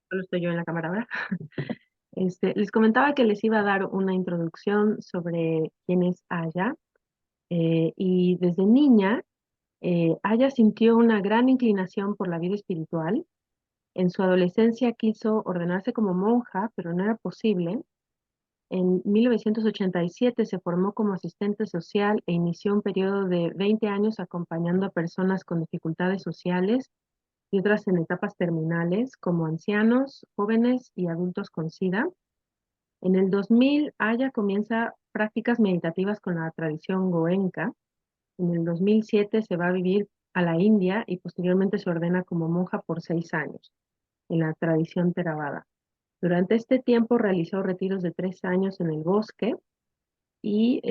Solo estoy yo en la cámara ahora. Les comentaba que les iba a dar una introducción sobre quién es Aya. Y desde niña, Aya sintió una gran inclinación por la vida espiritual. En su adolescencia quiso ordenarse como monja, pero no era posible. En 1987 se formó como asistente social e inició un periodo de 20 años acompañando a personas con dificultades sociales y otras en etapas terminales, como ancianos, jóvenes y adultos con SIDA. En el 2000, Aya comienza prácticas meditativas con la tradición goenka. En el 2007 se va a vivir a la India y posteriormente se ordena como monja por 6 años en la tradición Theravada. Durante este tiempo realizó retiros de 3 años en el bosque y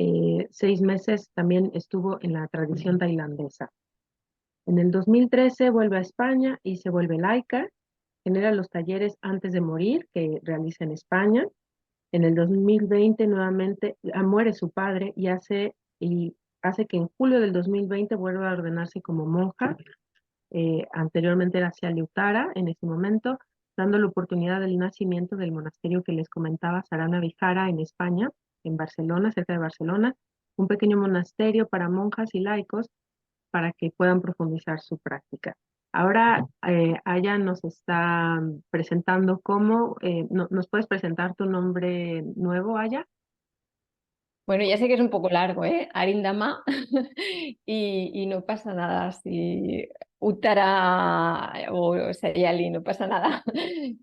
6 meses también estuvo en la tradición tailandesa. En el 2013 vuelve a España y se vuelve laica, genera los talleres antes de morir que realiza en España. En el 2020 nuevamente muere su padre y hace que en julio del 2020 vuelva a ordenarse como monja. Anteriormente era hacia Liutara en ese momento, dando la oportunidad del nacimiento del monasterio que les comentaba, Sarana Vihara, en España, en Barcelona, cerca de Barcelona, un pequeño monasterio para monjas y laicos para que puedan profundizar su práctica. Ahora Aya nos está presentando ¿nos puedes presentar tu nombre nuevo, Aya? Bueno, ya sé que es un poco largo, ¿eh? Arindama, y no pasa nada si Uttara o Sayali, no pasa nada,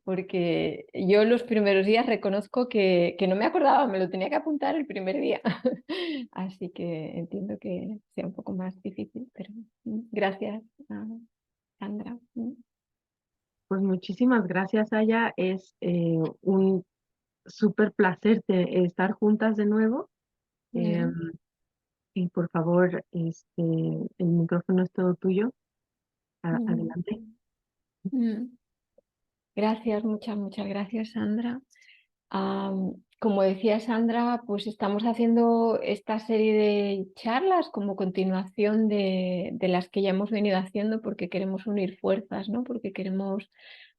porque yo los primeros días reconozco que no me acordaba, me lo tenía que apuntar el primer día, así que entiendo que sea un poco más difícil, pero gracias, Sandra. Pues muchísimas gracias, Aya. Es un súper placer estar juntas de nuevo. Eh, Mm, y por favor, el micrófono es todo tuyo. mm, Adelante. mm. Gracias, muchas gracias, Sandra. Como decía Sandra, pues estamos haciendo esta serie de charlas como continuación de las que ya hemos venido haciendo porque queremos unir fuerzas, ¿no? Porque queremos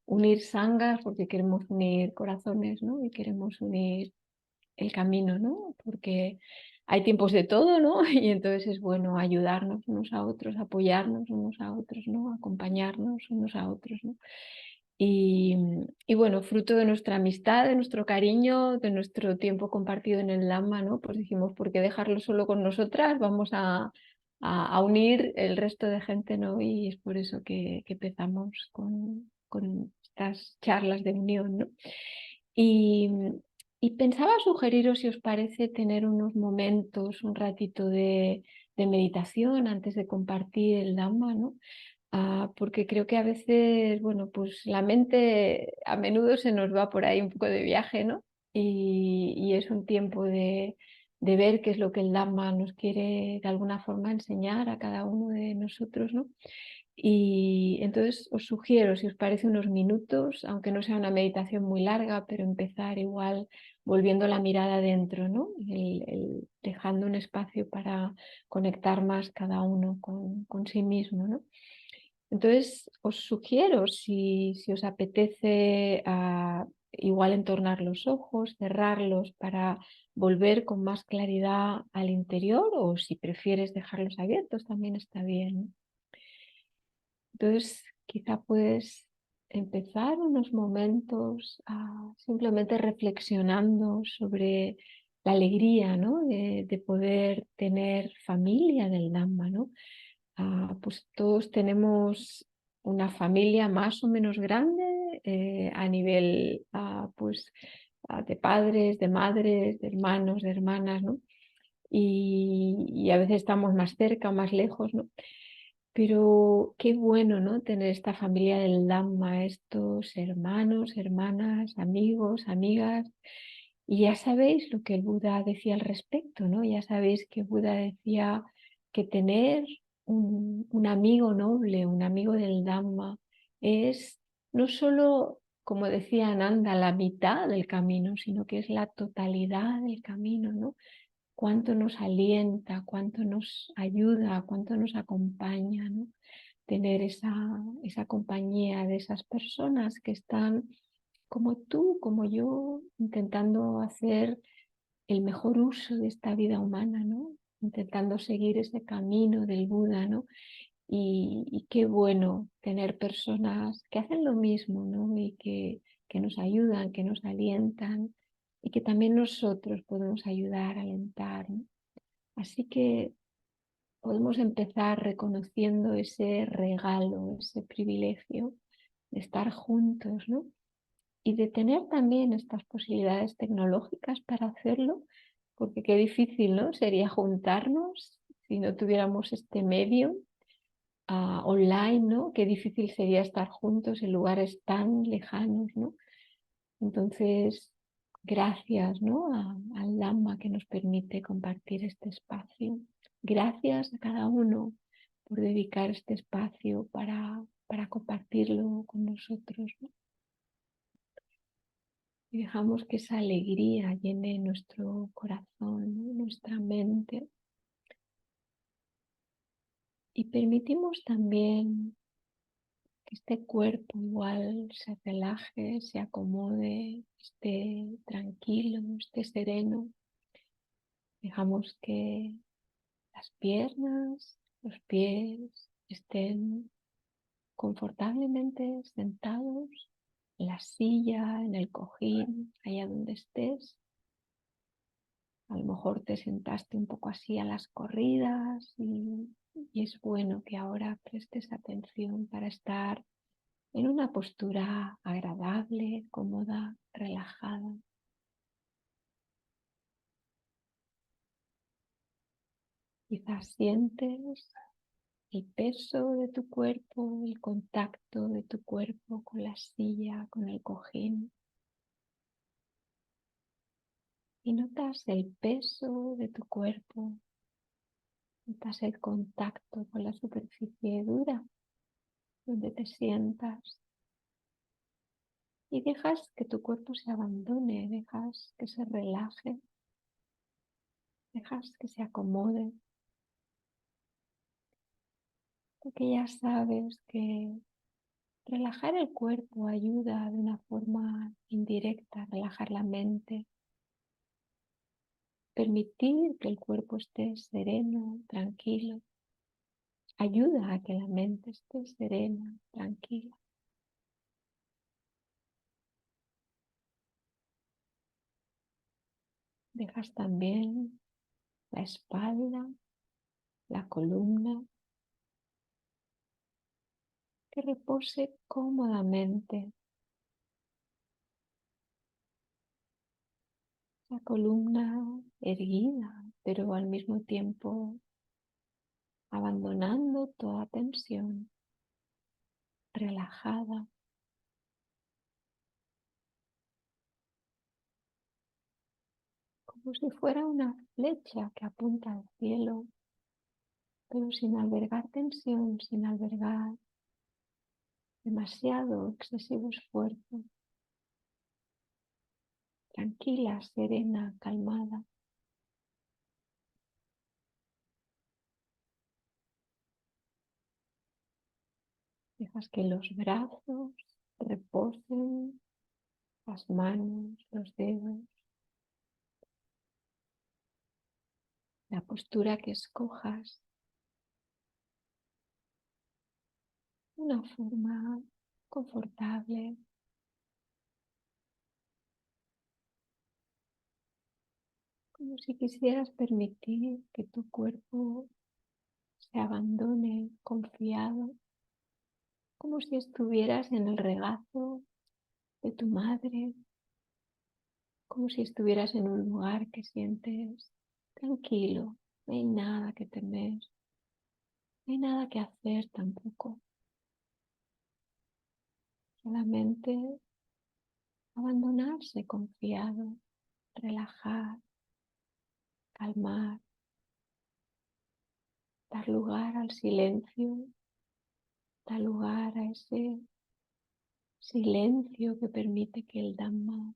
unir sangas, porque queremos unir corazones, ¿no? Y queremos unir el camino, ¿no? Porque hay tiempos de todo, ¿no? Y entonces es bueno ayudarnos unos a otros, apoyarnos unos a otros, ¿no? Acompañarnos unos a otros, ¿no? Y, y bueno, fruto de nuestra amistad, de nuestro cariño, de nuestro tiempo compartido en el Dhamma, ¿no? Pues dijimos, ¿por qué dejarlo solo con nosotras? Vamos a unir el resto de gente, ¿no? Y es por eso que empezamos con estas charlas de unión, ¿no? Y, y pensaba sugeriros, si os parece, tener unos momentos, un ratito de meditación antes de compartir el Dhamma, ¿no? Porque creo que a veces, bueno, pues la mente a menudo se nos va por ahí un poco de viaje, ¿no? Y es un tiempo de ver qué es lo que el Dhamma nos quiere de alguna forma enseñar a cada uno de nosotros, ¿no? Y entonces os sugiero, si os parece, unos minutos, aunque no sea una meditación muy larga, pero empezar igual volviendo la mirada adentro, ¿no? Dejando un espacio para conectar más cada uno con sí mismo, ¿no? Entonces, os sugiero, si os apetece, igual entornar los ojos, cerrarlos para volver con más claridad al interior, o si prefieres dejarlos abiertos, también está bien. Entonces, quizá puedes empezar unos momentos simplemente reflexionando sobre la alegría, ¿no? de poder tener familia del Dhamma, ¿no? Pues todos tenemos una familia más o menos grande, a nivel pues, de padres, de madres, de hermanos, de hermanas, ¿no? Y a veces estamos más cerca o más lejos, ¿no? Pero qué bueno, ¿no? Tener esta familia del Dhamma, estos hermanos, hermanas, amigos, amigas. Y ya sabéis lo que el Buda decía al respecto, ¿no? Ya sabéis que Buda decía que tener un amigo noble, un amigo del Dhamma, es no solo, como decía Ananda, la mitad del camino, sino que es la totalidad del camino, ¿no? Cuánto nos alienta, cuánto nos ayuda, cuánto nos acompaña, ¿no? Tener esa compañía de esas personas que están como tú, como yo, intentando hacer el mejor uso de esta vida humana, ¿no? Intentando seguir ese camino del Buda, ¿no? Y qué bueno tener personas que hacen lo mismo, ¿no? Y que nos ayudan, que nos alientan y que también nosotros podemos ayudar, alentar, ¿no? Así que podemos empezar reconociendo ese regalo, ese privilegio de estar juntos, ¿no? Y de tener también estas posibilidades tecnológicas para hacerlo, porque qué difícil, ¿no? Sería juntarnos si no tuviéramos este medio online, ¿no? Qué difícil sería estar juntos en lugares tan lejanos, ¿no? Entonces, gracias, ¿no? Al Dhamma que nos permite compartir este espacio. Gracias a cada uno por dedicar este espacio para compartirlo con nosotros, ¿no? Y dejamos que esa alegría llene nuestro corazón, ¿no? Nuestra mente. Y permitimos también que este cuerpo igual se relaje, se acomode, esté tranquilo, esté sereno. Dejamos que las piernas, los pies estén confortablemente sentados en la silla, en el cojín, allá donde estés. A lo mejor te sentaste un poco así a las corridas y es bueno que ahora prestes atención para estar en una postura agradable, cómoda, relajada. Quizás sientes el peso de tu cuerpo, el contacto de tu cuerpo con la silla, con el cojín. Y notas el peso de tu cuerpo, notas el contacto con la superficie dura donde te sientas. Y dejas que tu cuerpo se abandone, dejas que se relaje, dejas que se acomode, porque ya sabes que relajar el cuerpo ayuda de una forma indirecta a relajar la mente, permitir que el cuerpo esté sereno, tranquilo, ayuda a que la mente esté serena, tranquila. Dejas también la espalda, la columna, que repose cómodamente. La columna erguida, pero al mismo tiempo abandonando toda tensión, relajada, como si fuera una flecha que apunta al cielo, pero sin albergar tensión, sin albergar demasiado excesivo esfuerzo, tranquila, serena, calmada. Dejas que los brazos reposen, las manos, los dedos, la postura que escojas, una forma confortable, como si quisieras permitir que tu cuerpo se abandone confiado, como si estuvieras en el regazo de tu madre, como si estuvieras en un lugar que sientes tranquilo, no hay nada que temer, no hay nada que hacer tampoco, solamente abandonarse confiado, relajar, calmar, dar lugar al silencio, dar lugar a ese silencio que permite que el Dhamma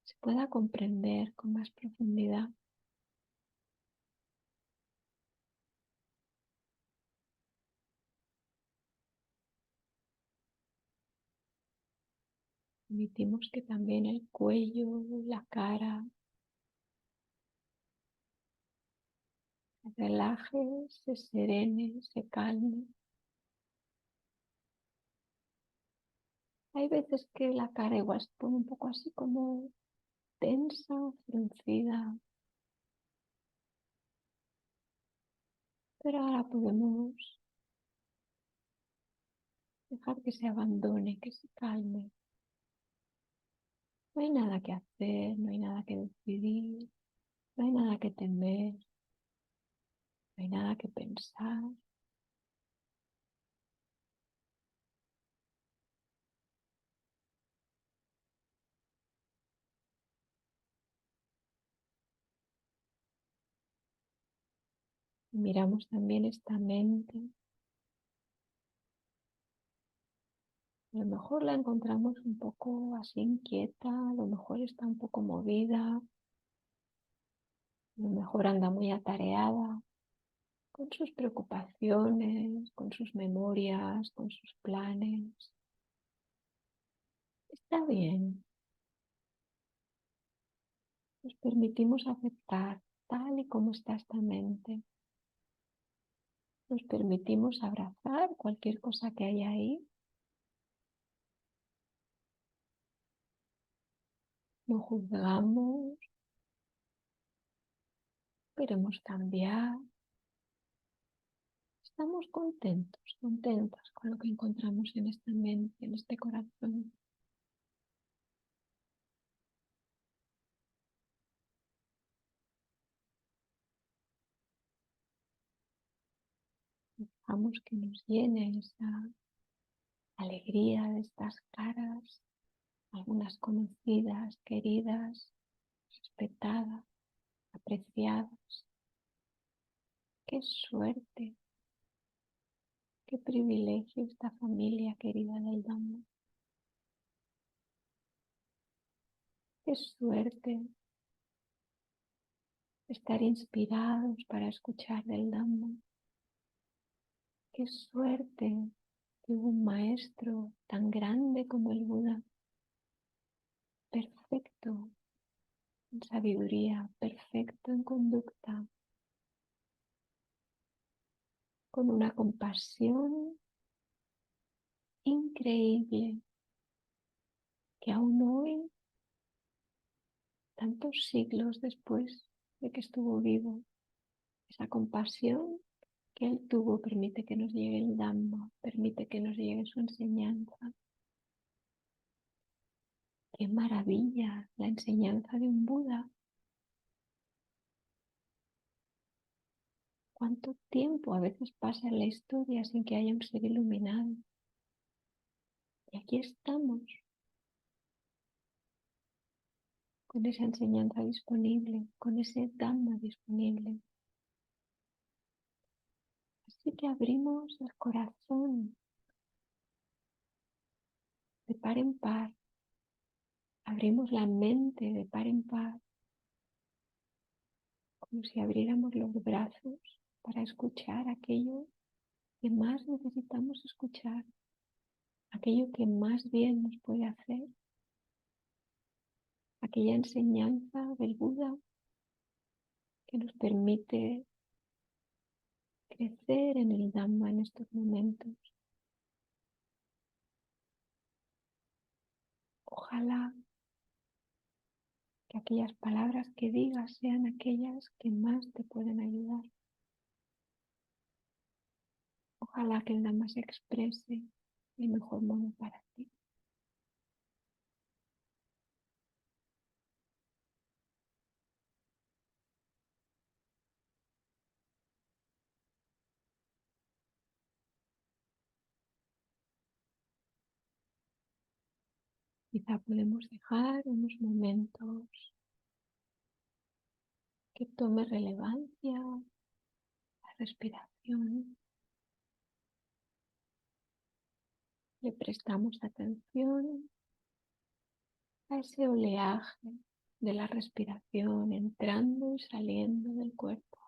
se pueda comprender con más profundidad. Permitimos que también el cuello, la cara, se relaje, se serene, se calme. Hay veces que la cara igual se pone un poco así como tensa, fruncida, pero ahora podemos dejar que se abandone, que se calme. No hay nada que hacer, no hay nada que decidir, no hay nada que temer, no hay nada que pensar. Miramos también esta mente. A lo mejor la encontramos un poco así inquieta, a lo mejor está un poco movida, a lo mejor anda muy atareada con sus preocupaciones, con sus memorias, con sus planes. Está bien, nos permitimos aceptar tal y como está esta mente. Nos permitimos abrazar cualquier cosa que haya ahí. No juzgamos, queremos cambiar. Estamos contentos, contentas con lo que encontramos en esta mente, en este corazón. Dejamos que nos llene esa alegría de estas caras, algunas conocidas, queridas, respetadas, apreciadas. Qué suerte, qué privilegio esta familia querida del Dhamma. Qué suerte estar inspirados para escuchar del Dhamma. Qué suerte que hubo un maestro tan grande como el Buda, perfecto en sabiduría, perfecto en conducta, con una compasión increíble que aún hoy, tantos siglos después de que estuvo vivo, esa compasión que él tuvo permite que nos llegue el Dhamma, permite que nos llegue su enseñanza. ¡Qué maravilla la enseñanza de un Buda! ¿Cuánto tiempo a veces pasa en la historia sin que haya un ser iluminado? Y aquí estamos, con esa enseñanza disponible, con ese Dhamma disponible. Así que abrimos el corazón de par en par, abrimos la mente de par en par, como si abriéramos los brazos para escuchar aquello que más necesitamos escuchar, aquello que más bien nos puede hacer, aquella enseñanza del Buda que nos permite crecer en el Dhamma en estos momentos. Ojalá que aquellas palabras que digas sean aquellas que más te pueden ayudar. Ojalá que el Dhamma se exprese del mejor modo para ti. Quizá podemos dejar unos momentos que tome relevancia la respiración. Le prestamos atención a ese oleaje de la respiración entrando y saliendo del cuerpo.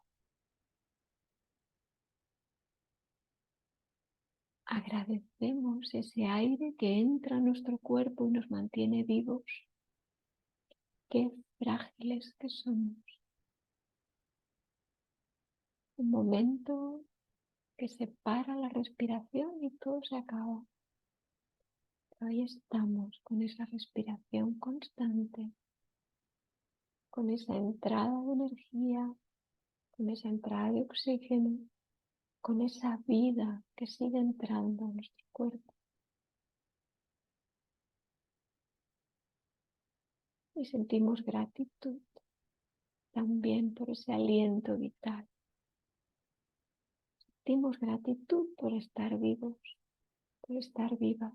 agradecemos ese aire que entra en nuestro cuerpo y nos mantiene vivos. Qué frágiles que somos. Un momento que se para la respiración y todo se acaba. Pero ahí estamos con esa respiración constante, con esa entrada de energía, con esa entrada de oxígeno, con esa vida que sigue entrando a nuestro cuerpo. Y sentimos gratitud también por ese aliento vital. Sentimos gratitud por estar vivos, por estar vivas.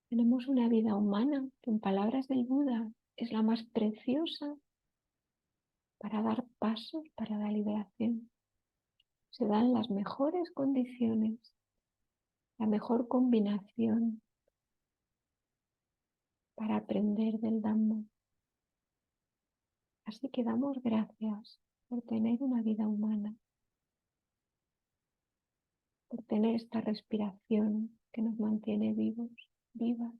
Tenemos una vida humana que, en palabras del Buda, es la más preciosa para dar pasos para la liberación. Se dan las mejores condiciones, la mejor combinación para aprender del Dhamma. Así que damos gracias por tener una vida humana, por tener esta respiración que nos mantiene vivos, vivas.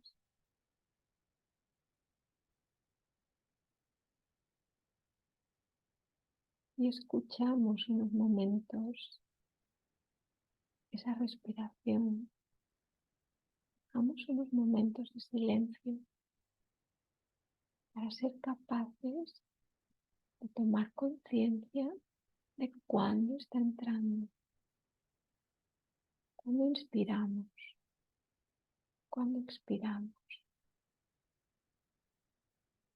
Y escuchamos unos momentos esa respiración. Damos unos momentos de silencio para ser capaces de tomar conciencia de cuándo está entrando, cuándo inspiramos, cuándo expiramos.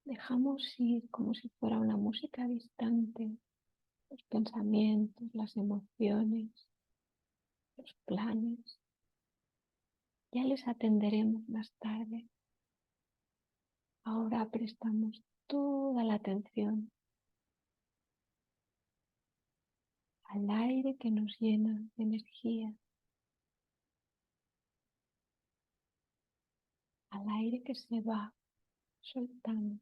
Dejamos ir como si fuera una música distante los pensamientos, las emociones, los planes. Ya les atenderemos más tarde. Ahora prestamos toda la atención al aire que nos llena de energía, al aire que se va, soltamos.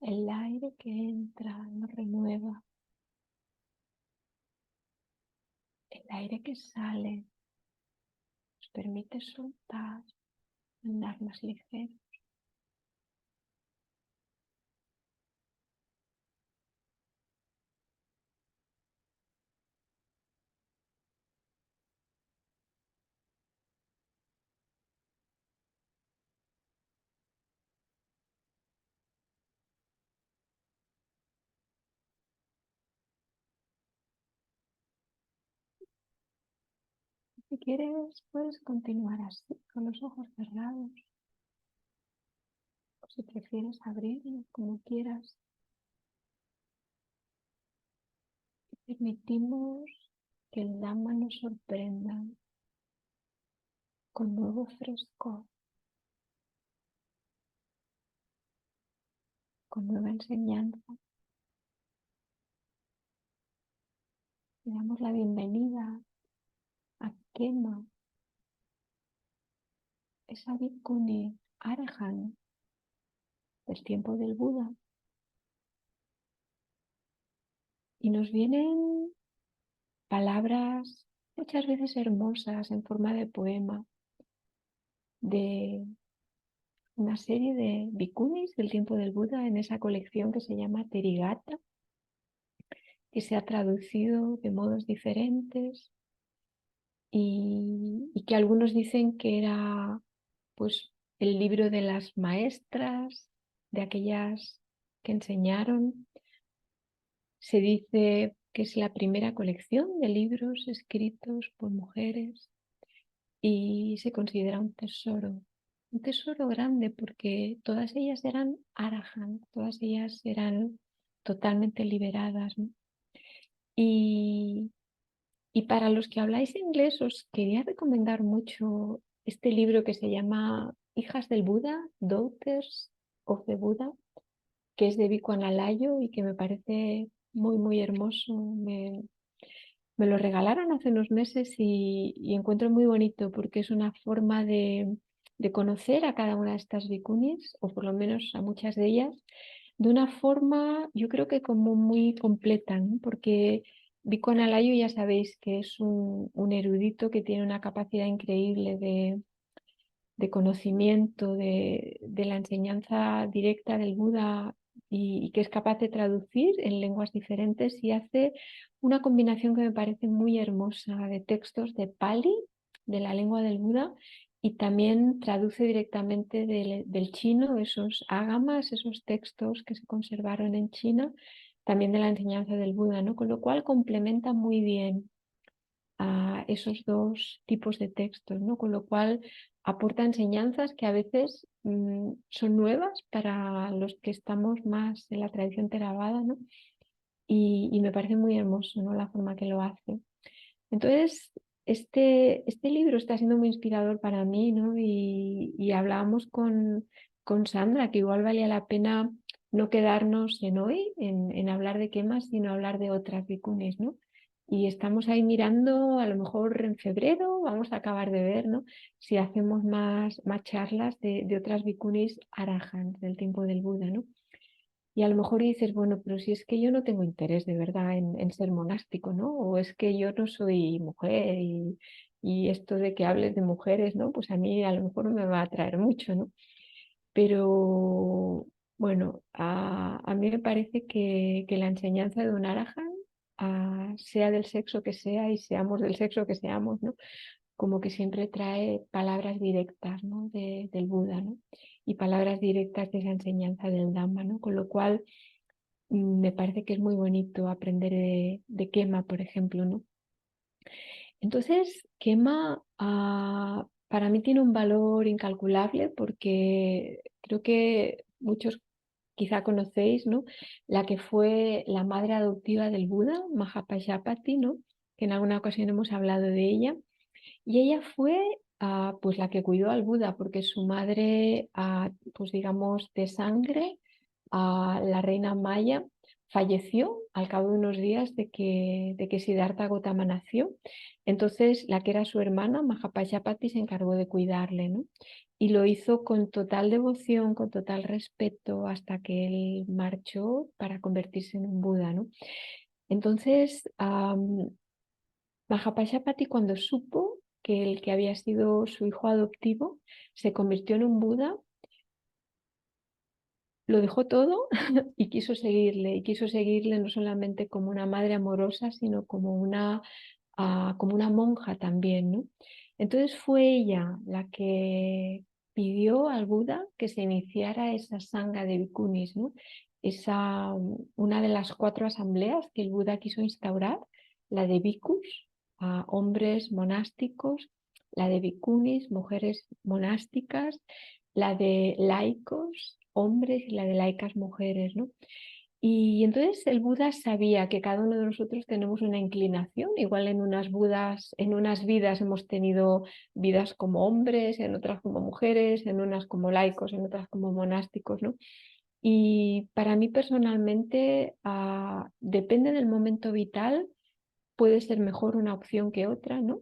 El aire que entra nos renueva. El aire que sale nos permite soltar, andar más ligero. Si quieres, puedes continuar así, con los ojos cerrados. O si prefieres abrirlos, como quieras. Permitimos que el Dhamma nos sorprenda con nuevo frescor, con nueva enseñanza. Le damos la bienvenida a Kema, esa bhikkhuni Arahant del tiempo del Buda. Y nos vienen palabras muchas veces hermosas en forma de poema de una serie de bhikkhunis del tiempo del Buda en esa colección que se llama Therigatha, que se ha traducido de modos diferentes y que algunos dicen que era pues el libro de las maestras, de aquellas que enseñaron. Se dice que es la primera colección de libros escritos por mujeres y se considera un tesoro grande porque todas ellas eran arahant, todas ellas eran totalmente liberadas, ¿no? Y para los que habláis inglés os quería recomendar mucho este libro que se llama Hijas del Buda, Daughters of the Buddha, que es de Bhikkhu Analayo y que me parece muy, muy hermoso. Me lo regalaron hace unos meses y encuentro muy bonito porque es una forma de conocer a cada una de estas bhikkhunis, o por lo menos a muchas de ellas, de una forma, yo creo que como muy completa, ¿no? Porque Vico Analayo ya sabéis que es un erudito que tiene una capacidad increíble de conocimiento de la enseñanza directa del Buda y que es capaz de traducir en lenguas diferentes y hace una combinación que me parece muy hermosa de textos de Pali, de la lengua del Buda, y también traduce directamente del chino esos ágamas, esos textos que se conservaron en China, también de la enseñanza del Buda, ¿no? Con lo cual complementa muy bien a esos dos tipos de textos, ¿no? Con lo cual aporta enseñanzas que a veces son nuevas para los que estamos más en la tradición Theravada, ¿no? Y me parece muy hermoso, ¿no? La forma que lo hace. Entonces, este libro está siendo muy inspirador para mí, ¿no? Y hablábamos con Sandra que igual valía la pena no quedarnos en hoy, en hablar de quemas, sino hablar de otras vicuñas, ¿no? Y estamos ahí mirando, a lo mejor en febrero, vamos a acabar de ver, ¿no? Si hacemos más charlas de otras vicuñas arahants del tiempo del Buda, ¿no? Y a lo mejor dices, bueno, pero si es que yo no tengo interés de verdad en ser monástico, ¿no? O es que yo no soy mujer y esto de que hables de mujeres, ¿no? Pues a mí a lo mejor no me va a atraer mucho, ¿no? Pero bueno, a mí me parece que la enseñanza de un arahant, sea del sexo que sea y seamos del sexo que seamos, ¿no? Como que siempre trae palabras directas, ¿no? Del Buda, ¿no? Y palabras directas de esa enseñanza del Dhamma, ¿no? Con lo cual me parece que es muy bonito aprender de Kema, por ejemplo, ¿no? Entonces, Kema para mí tiene un valor incalculable porque creo que muchos quizá conocéis, ¿no? La que fue la madre adoptiva del Buda, Mahapajapati, ¿no? Que en alguna ocasión hemos hablado de ella. Y ella fue pues la que cuidó al Buda porque su madre, pues digamos, de sangre, la reina Maya, falleció al cabo de unos días de que Siddhartha Gautama nació. Entonces, la que era su hermana, Mahapajapati, se encargó de cuidarle, ¿no? Y lo hizo con total devoción, con total respeto, hasta que él marchó para convertirse en un Buda, ¿no? Entonces, Mahapajapati, cuando supo que el que había sido su hijo adoptivo se convirtió en un Buda, lo dejó todo y quiso seguirle no solamente como una madre amorosa, sino como una monja también, ¿no? Entonces fue ella la que pidió al Buda que se iniciara esa sangha de bhikkhunis, ¿no? Una de las 4 asambleas que el Buda quiso instaurar, la de bhikkhus, hombres monásticos, la de bhikkhunis, mujeres monásticas, la de laicos, hombres, y la de laicas, mujeres, ¿no? Y entonces el Buda sabía que cada uno de nosotros tenemos una inclinación, igual en unas vidas hemos tenido vidas como hombres, en otras como mujeres, en unas como laicos, en otras como monásticos, ¿no? Y para mí personalmente, depende del momento vital, puede ser mejor una opción que otra, ¿no?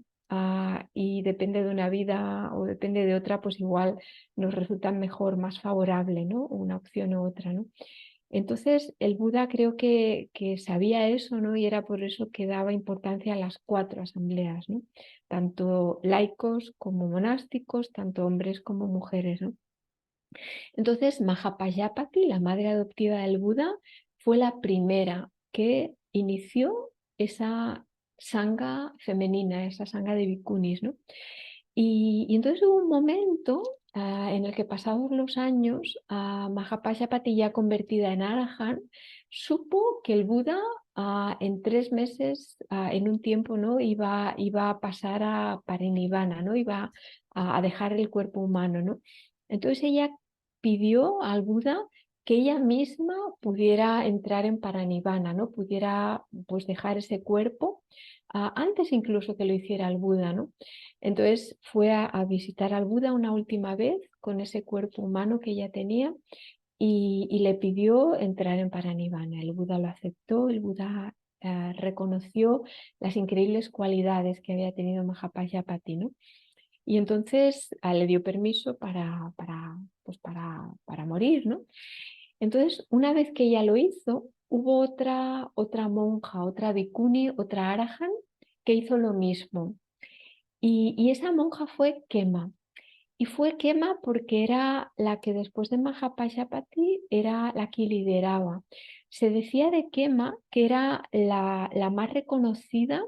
Y depende de una vida o depende de otra, pues igual nos resulta mejor, más favorable, ¿no? Una opción u otra, ¿no? Entonces, el Buda creo que sabía eso, ¿no? Y era por eso que daba importancia a las 4 asambleas, ¿no? Tanto laicos como monásticos, tanto hombres como mujeres, ¿no? Entonces, Mahapajapati, la madre adoptiva del Buda, fue la primera que inició esa sangha femenina, esa sangha de bhikkhunis, ¿no? Y entonces hubo un momento en el que pasados los años, Mahapajapati, ya convertida en Arahant, supo que el Buda en 3 meses, en un tiempo, ¿no? iba a pasar a Parinibbana, ¿no? Iba a dejar el cuerpo humano, ¿no? Entonces ella pidió al Buda que ella misma pudiera entrar en Parinibbana, ¿no? Pudiera pues dejar ese cuerpo antes incluso que lo hiciera el Buda, ¿no? Entonces fue a visitar al Buda una última vez con ese cuerpo humano que ella tenía y le pidió entrar en Parinibbana. El Buda lo aceptó, el Buda reconoció las increíbles cualidades que había tenido Mahapajapati, ¿no? Y entonces le dio permiso pues para morir, ¿no? Entonces, una vez que ella lo hizo, hubo otra monja, otra bhikkhuni, otra arahan, que hizo lo mismo. Y esa monja fue Kema. Y fue Kema porque era la que después de Mahapajapati era la que lideraba. Se decía de Kema que era la más reconocida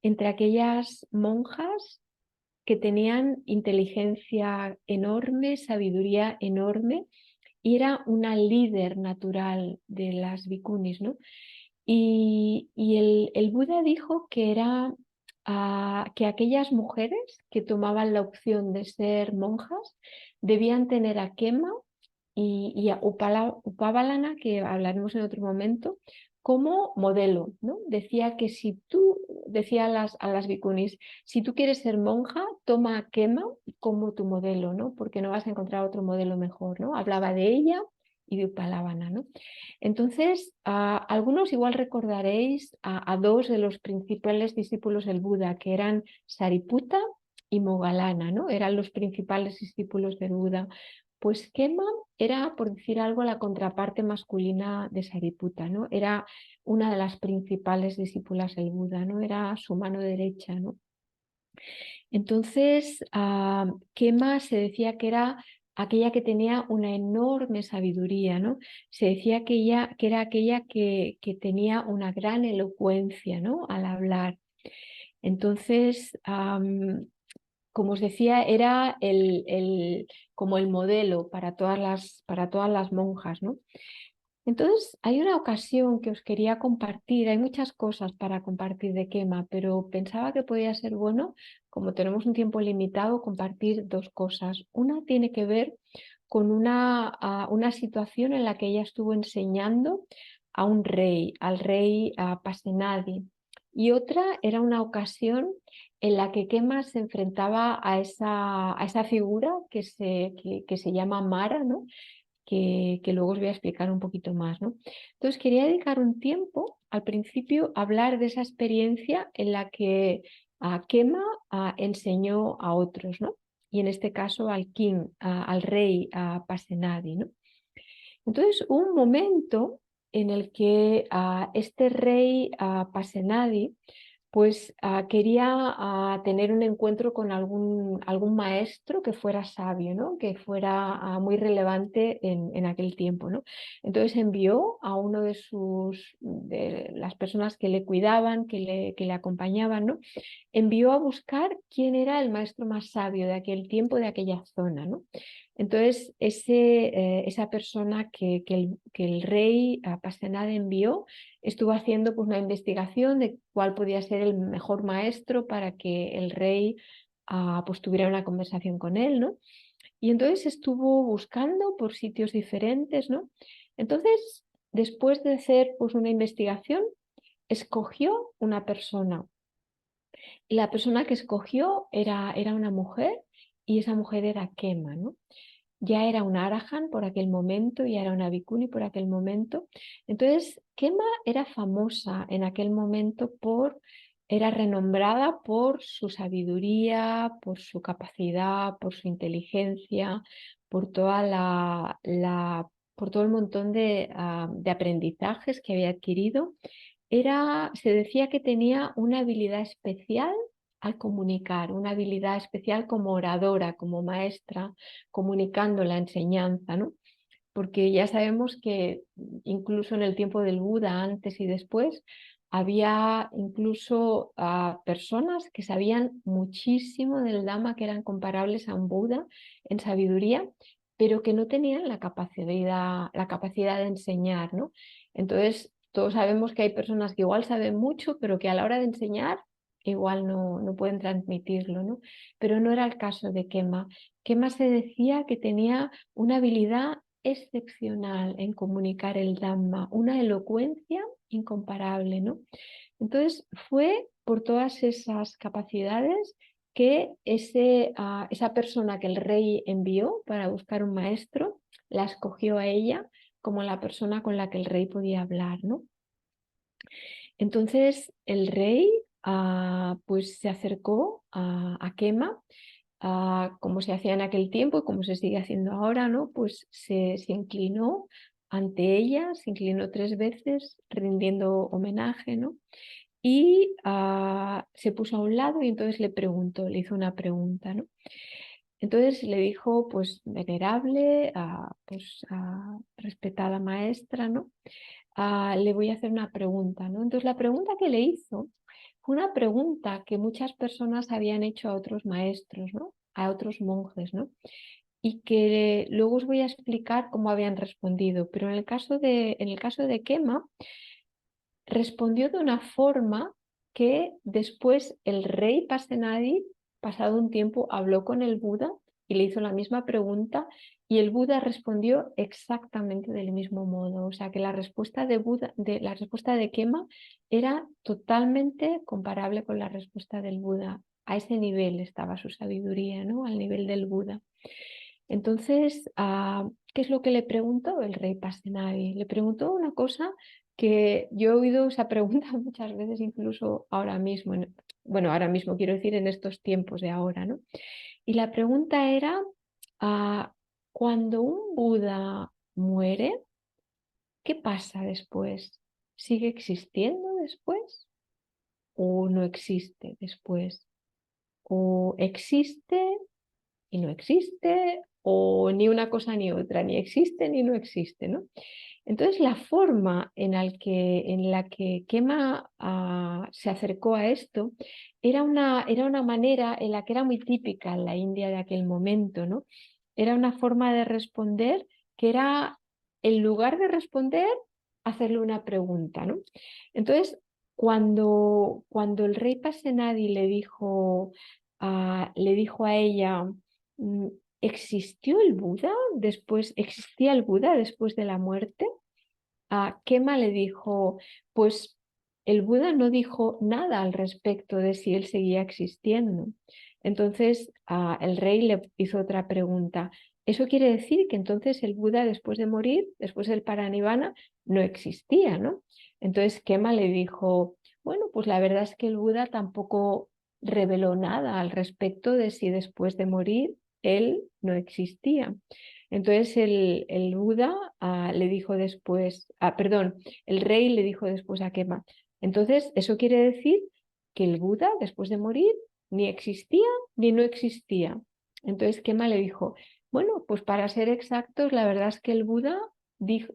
entre aquellas monjas que tenían inteligencia enorme, sabiduría enorme, y era una líder natural de las bhikkhunis, ¿no? Y el Buda dijo que era que aquellas mujeres que tomaban la opción de ser monjas debían tener a Kema y a Upavalana, que hablaremos en otro momento, como modelo, ¿no? Decía que si tú, decía a las bhikkhunis, si tú quieres ser monja, toma a Kema como tu modelo, ¿no? Porque no vas a encontrar otro modelo mejor, ¿no? Hablaba de ella y de Upalavana, ¿no? Entonces, algunos igual recordaréis a dos de los principales discípulos del Buda, que eran Sariputta y Moggallana, ¿no? Eran los principales discípulos del Buda. Pues Kema era, por decir algo, la contraparte masculina de Sariputta, ¿no? Era una de las principales discípulas del Buda, ¿no? Era su mano derecha, ¿no? Entonces, Kema se decía que era aquella que tenía una enorme sabiduría, ¿no? Se decía que era aquella que tenía una gran elocuencia, ¿no? Al hablar. Entonces, como os decía, era como el modelo para todas las monjas, ¿no? Entonces, hay una ocasión que os quería compartir, hay muchas cosas para compartir de Kema, pero pensaba que podía ser bueno, como tenemos un tiempo limitado, compartir dos cosas. Una tiene que ver con una situación en la que ella estuvo enseñando a un rey, al rey Pasenadi, y otra era una ocasión en la que Kema se enfrentaba a esa figura que se llama Mara, ¿no? Que luego os voy a explicar un poquito más, ¿no? Entonces quería dedicar un tiempo al principio a hablar de esa experiencia en la que Kema enseñó a otros, ¿no? Y en este caso al king, al rey Pasenadi, ¿no? Entonces hubo un momento en el que este rey Pasenadi pues quería tener un encuentro con algún maestro que fuera sabio, ¿no? Que fuera muy relevante en aquel tiempo, ¿no? Entonces envió a uno de las personas que le cuidaban, que le acompañaban, ¿no? Envió a buscar quién era el maestro más sabio de aquel tiempo, de aquella zona, ¿no? Entonces, esa persona que el rey Pasenade envió estuvo haciendo pues, una investigación de cuál podía ser el mejor maestro para que el rey pues, tuviera una conversación con él, ¿no? Y entonces estuvo buscando por sitios diferentes, ¿no? Entonces, después de hacer pues, una investigación, escogió una persona. Y la persona que escogió era una mujer y esa mujer era Kema, ¿no? Ya era una Arahan por aquel momento, ya era una Bhikkhuni por aquel momento. Entonces, Kema era famosa en aquel momento era renombrada por su sabiduría, por su capacidad, por su inteligencia, por toda por todo el montón de aprendizajes que había adquirido. Se decía que tenía una habilidad especial al comunicar, una habilidad especial como oradora, como maestra, comunicando la enseñanza, ¿no? Porque ya sabemos que incluso en el tiempo del Buda, antes y después, había incluso personas que sabían muchísimo del Dhamma, que eran comparables a un Buda en sabiduría, pero que no tenían la capacidad de enseñar, ¿no? Entonces, todos sabemos que hay personas que igual saben mucho, pero que a la hora de enseñar igual no pueden transmitirlo, ¿no? Pero no era el caso de Kema. Kema se decía que tenía una habilidad excepcional en comunicar el Dhamma, una elocuencia incomparable, ¿no? Entonces fue por todas esas capacidades que esa persona que el rey envió para buscar un maestro, la escogió a ella como la persona con la que el rey podía hablar, ¿no? Entonces el rey pues se acercó a Kema como se hacía en aquel tiempo y como se sigue haciendo ahora, ¿no? Pues se inclinó ante ella, se inclinó 3 veces, rindiendo homenaje, ¿no? Y se puso a un lado y entonces le preguntó, le hizo una pregunta, ¿no? Entonces le dijo, pues, venerable, pues, respetada maestra, ¿no? Le voy a hacer una pregunta, ¿no? Entonces la pregunta que le hizo fue una pregunta que muchas personas habían hecho a otros maestros, ¿no? A otros monjes, ¿no? Y que luego os voy a explicar cómo habían respondido, pero en el caso de Kema, respondió de una forma que después el rey Pasenadi, pasado un tiempo, habló con el Buda y le hizo la misma pregunta y el Buda respondió exactamente del mismo modo. O sea que la respuesta de la respuesta de Kema era totalmente comparable con la respuesta del Buda. A ese nivel estaba su sabiduría, ¿no? Al nivel del Buda. Entonces, ¿qué es lo que le preguntó el rey Pasenadi? Le preguntó una cosa que yo he oído esa pregunta muchas veces, incluso ahora mismo, bueno, ahora mismo quiero decir en estos tiempos de ahora, ¿no? Y la pregunta era, ah, cuando un Buda muere, ¿qué pasa después? ¿Sigue existiendo después o no existe después? ¿O existe y no existe, o ni una cosa ni otra, ni existe ni no existe, ¿no? Entonces, la forma en la que Kema se acercó a esto era una manera en la que era muy típica en la India de aquel momento, ¿no? Era una forma de responder que era, en lugar de responder, hacerle una pregunta, ¿no? Entonces, cuando el rey Pasenadi le dijo a ella, mm, ¿existió el Buda después, existía el Buda después de la muerte? Kema le dijo, pues el Buda no dijo nada al respecto de si él seguía existiendo. Entonces el rey le hizo otra pregunta. Eso quiere decir que entonces el Buda después de morir, después del Paranirvana, no existía, ¿no? Entonces Kema le dijo, bueno, pues la verdad es que el Buda tampoco reveló nada al respecto de si después de morir él no existía. Entonces el Buda le dijo después, perdón, el rey le dijo después a Kema. Entonces, eso quiere decir que el Buda, después de morir, ni existía ni no existía. Entonces Kema le dijo, bueno, pues para ser exactos, la verdad es que el Buda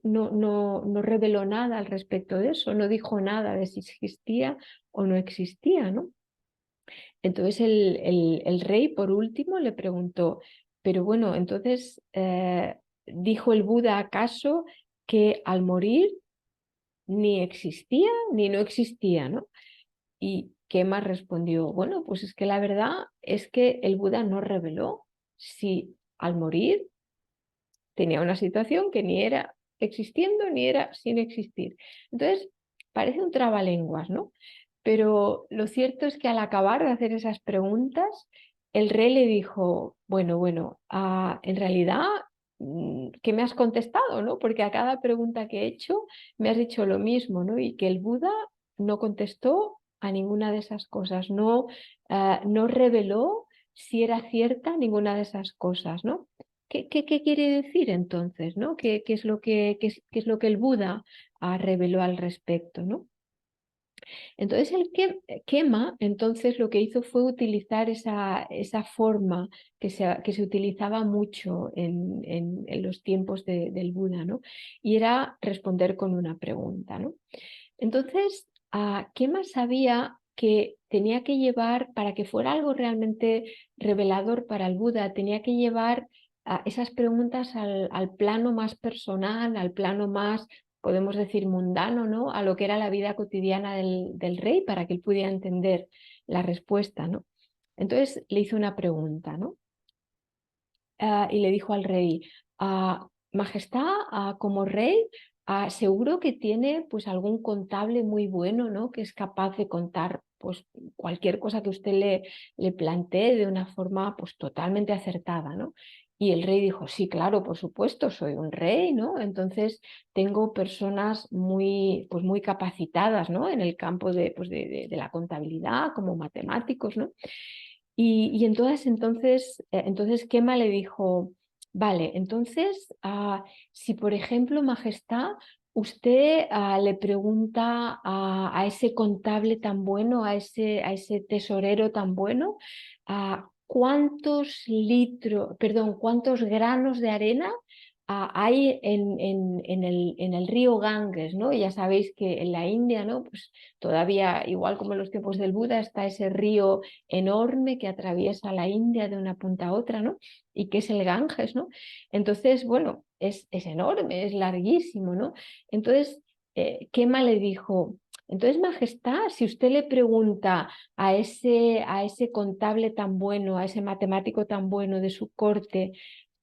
no reveló nada al respecto de eso, no dijo nada de si existía o no existía, ¿no? Entonces el rey, por último, le preguntó, pero bueno, entonces, ¿dijo el Buda acaso que al morir ni existía ni no existía, ¿no? Y Kema respondió, bueno, pues es que la verdad es que el Buda no reveló si al morir tenía una situación que ni era existiendo ni era sin existir. Entonces, parece un trabalenguas, ¿no? Pero lo cierto es que al acabar de hacer esas preguntas, el rey le dijo, bueno, en realidad, ¿qué me has contestado, no? Porque a cada pregunta que he hecho me has dicho lo mismo, ¿no? Y que el Buda no contestó a ninguna de esas cosas, no reveló si era cierta ninguna de esas cosas, ¿no? ¿Qué quiere decir entonces, ¿no? ¿Qué es lo qué es lo que el Buda reveló al respecto, ¿no? Entonces Kema entonces lo que hizo fue utilizar esa forma que se utilizaba mucho en los tiempos del Buda, ¿no? Y era responder con una pregunta, ¿no? Entonces, Kema sabía que tenía que llevar, para que fuera algo realmente revelador para el Buda, tenía que llevar esas preguntas al plano más personal, al plano más, podemos decir, mundano, ¿no? A lo que era la vida cotidiana del rey, para que él pudiera entender la respuesta, ¿no? Entonces le hizo una pregunta, ¿no? Y le dijo al rey, Majestad, como rey, seguro que tiene pues algún contable muy bueno, ¿no? Que es capaz de contar pues cualquier cosa que usted le plantee de una forma pues totalmente acertada, ¿no? Y el rey dijo, sí, claro, por supuesto, soy un rey, ¿no? Entonces tengo personas pues muy capacitadas, ¿no? En el campo de la contabilidad, como matemáticos, ¿no? Y entonces Kema le dijo, Vale, entonces, si por ejemplo, Majestad, usted le pregunta a ese contable tan bueno, a ese tesorero tan bueno, ¿cuántos litros, perdón, cuántos granos de arena hay en el río Ganges, ¿no? Ya sabéis que en la India, ¿no? Pues todavía, igual como en los tiempos del Buda, está ese río enorme que atraviesa la India de una punta a otra, ¿no? Y que es el Ganges, ¿no? Entonces, bueno, es enorme, es larguísimo, ¿no? Entonces, Kema le dijo, entonces, Majestad, si usted le pregunta a ese contable tan bueno, a ese matemático tan bueno de su corte,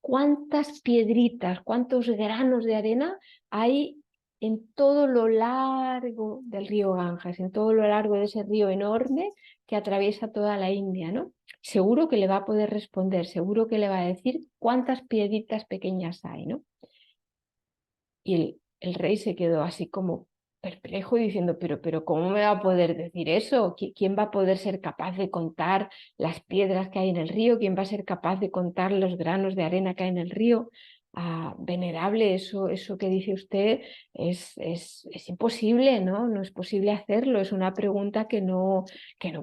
¿cuántas piedritas, cuántos granos de arena hay en todo lo largo del río Ganges, en todo lo largo de ese río enorme que atraviesa toda la India, ¿no? Seguro que le va a poder responder, seguro que le va a decir cuántas piedritas pequeñas hay, ¿no? Y el rey se quedó así como perplejo diciendo, pero ¿cómo me va a poder decir eso? ¿Quién va a poder ser capaz de contar las piedras que hay en el río? ¿Quién va a ser capaz de contar los granos de arena que hay en el río? Venerable, eso que dice usted es imposible, ¿no? No es posible hacerlo, es una pregunta que no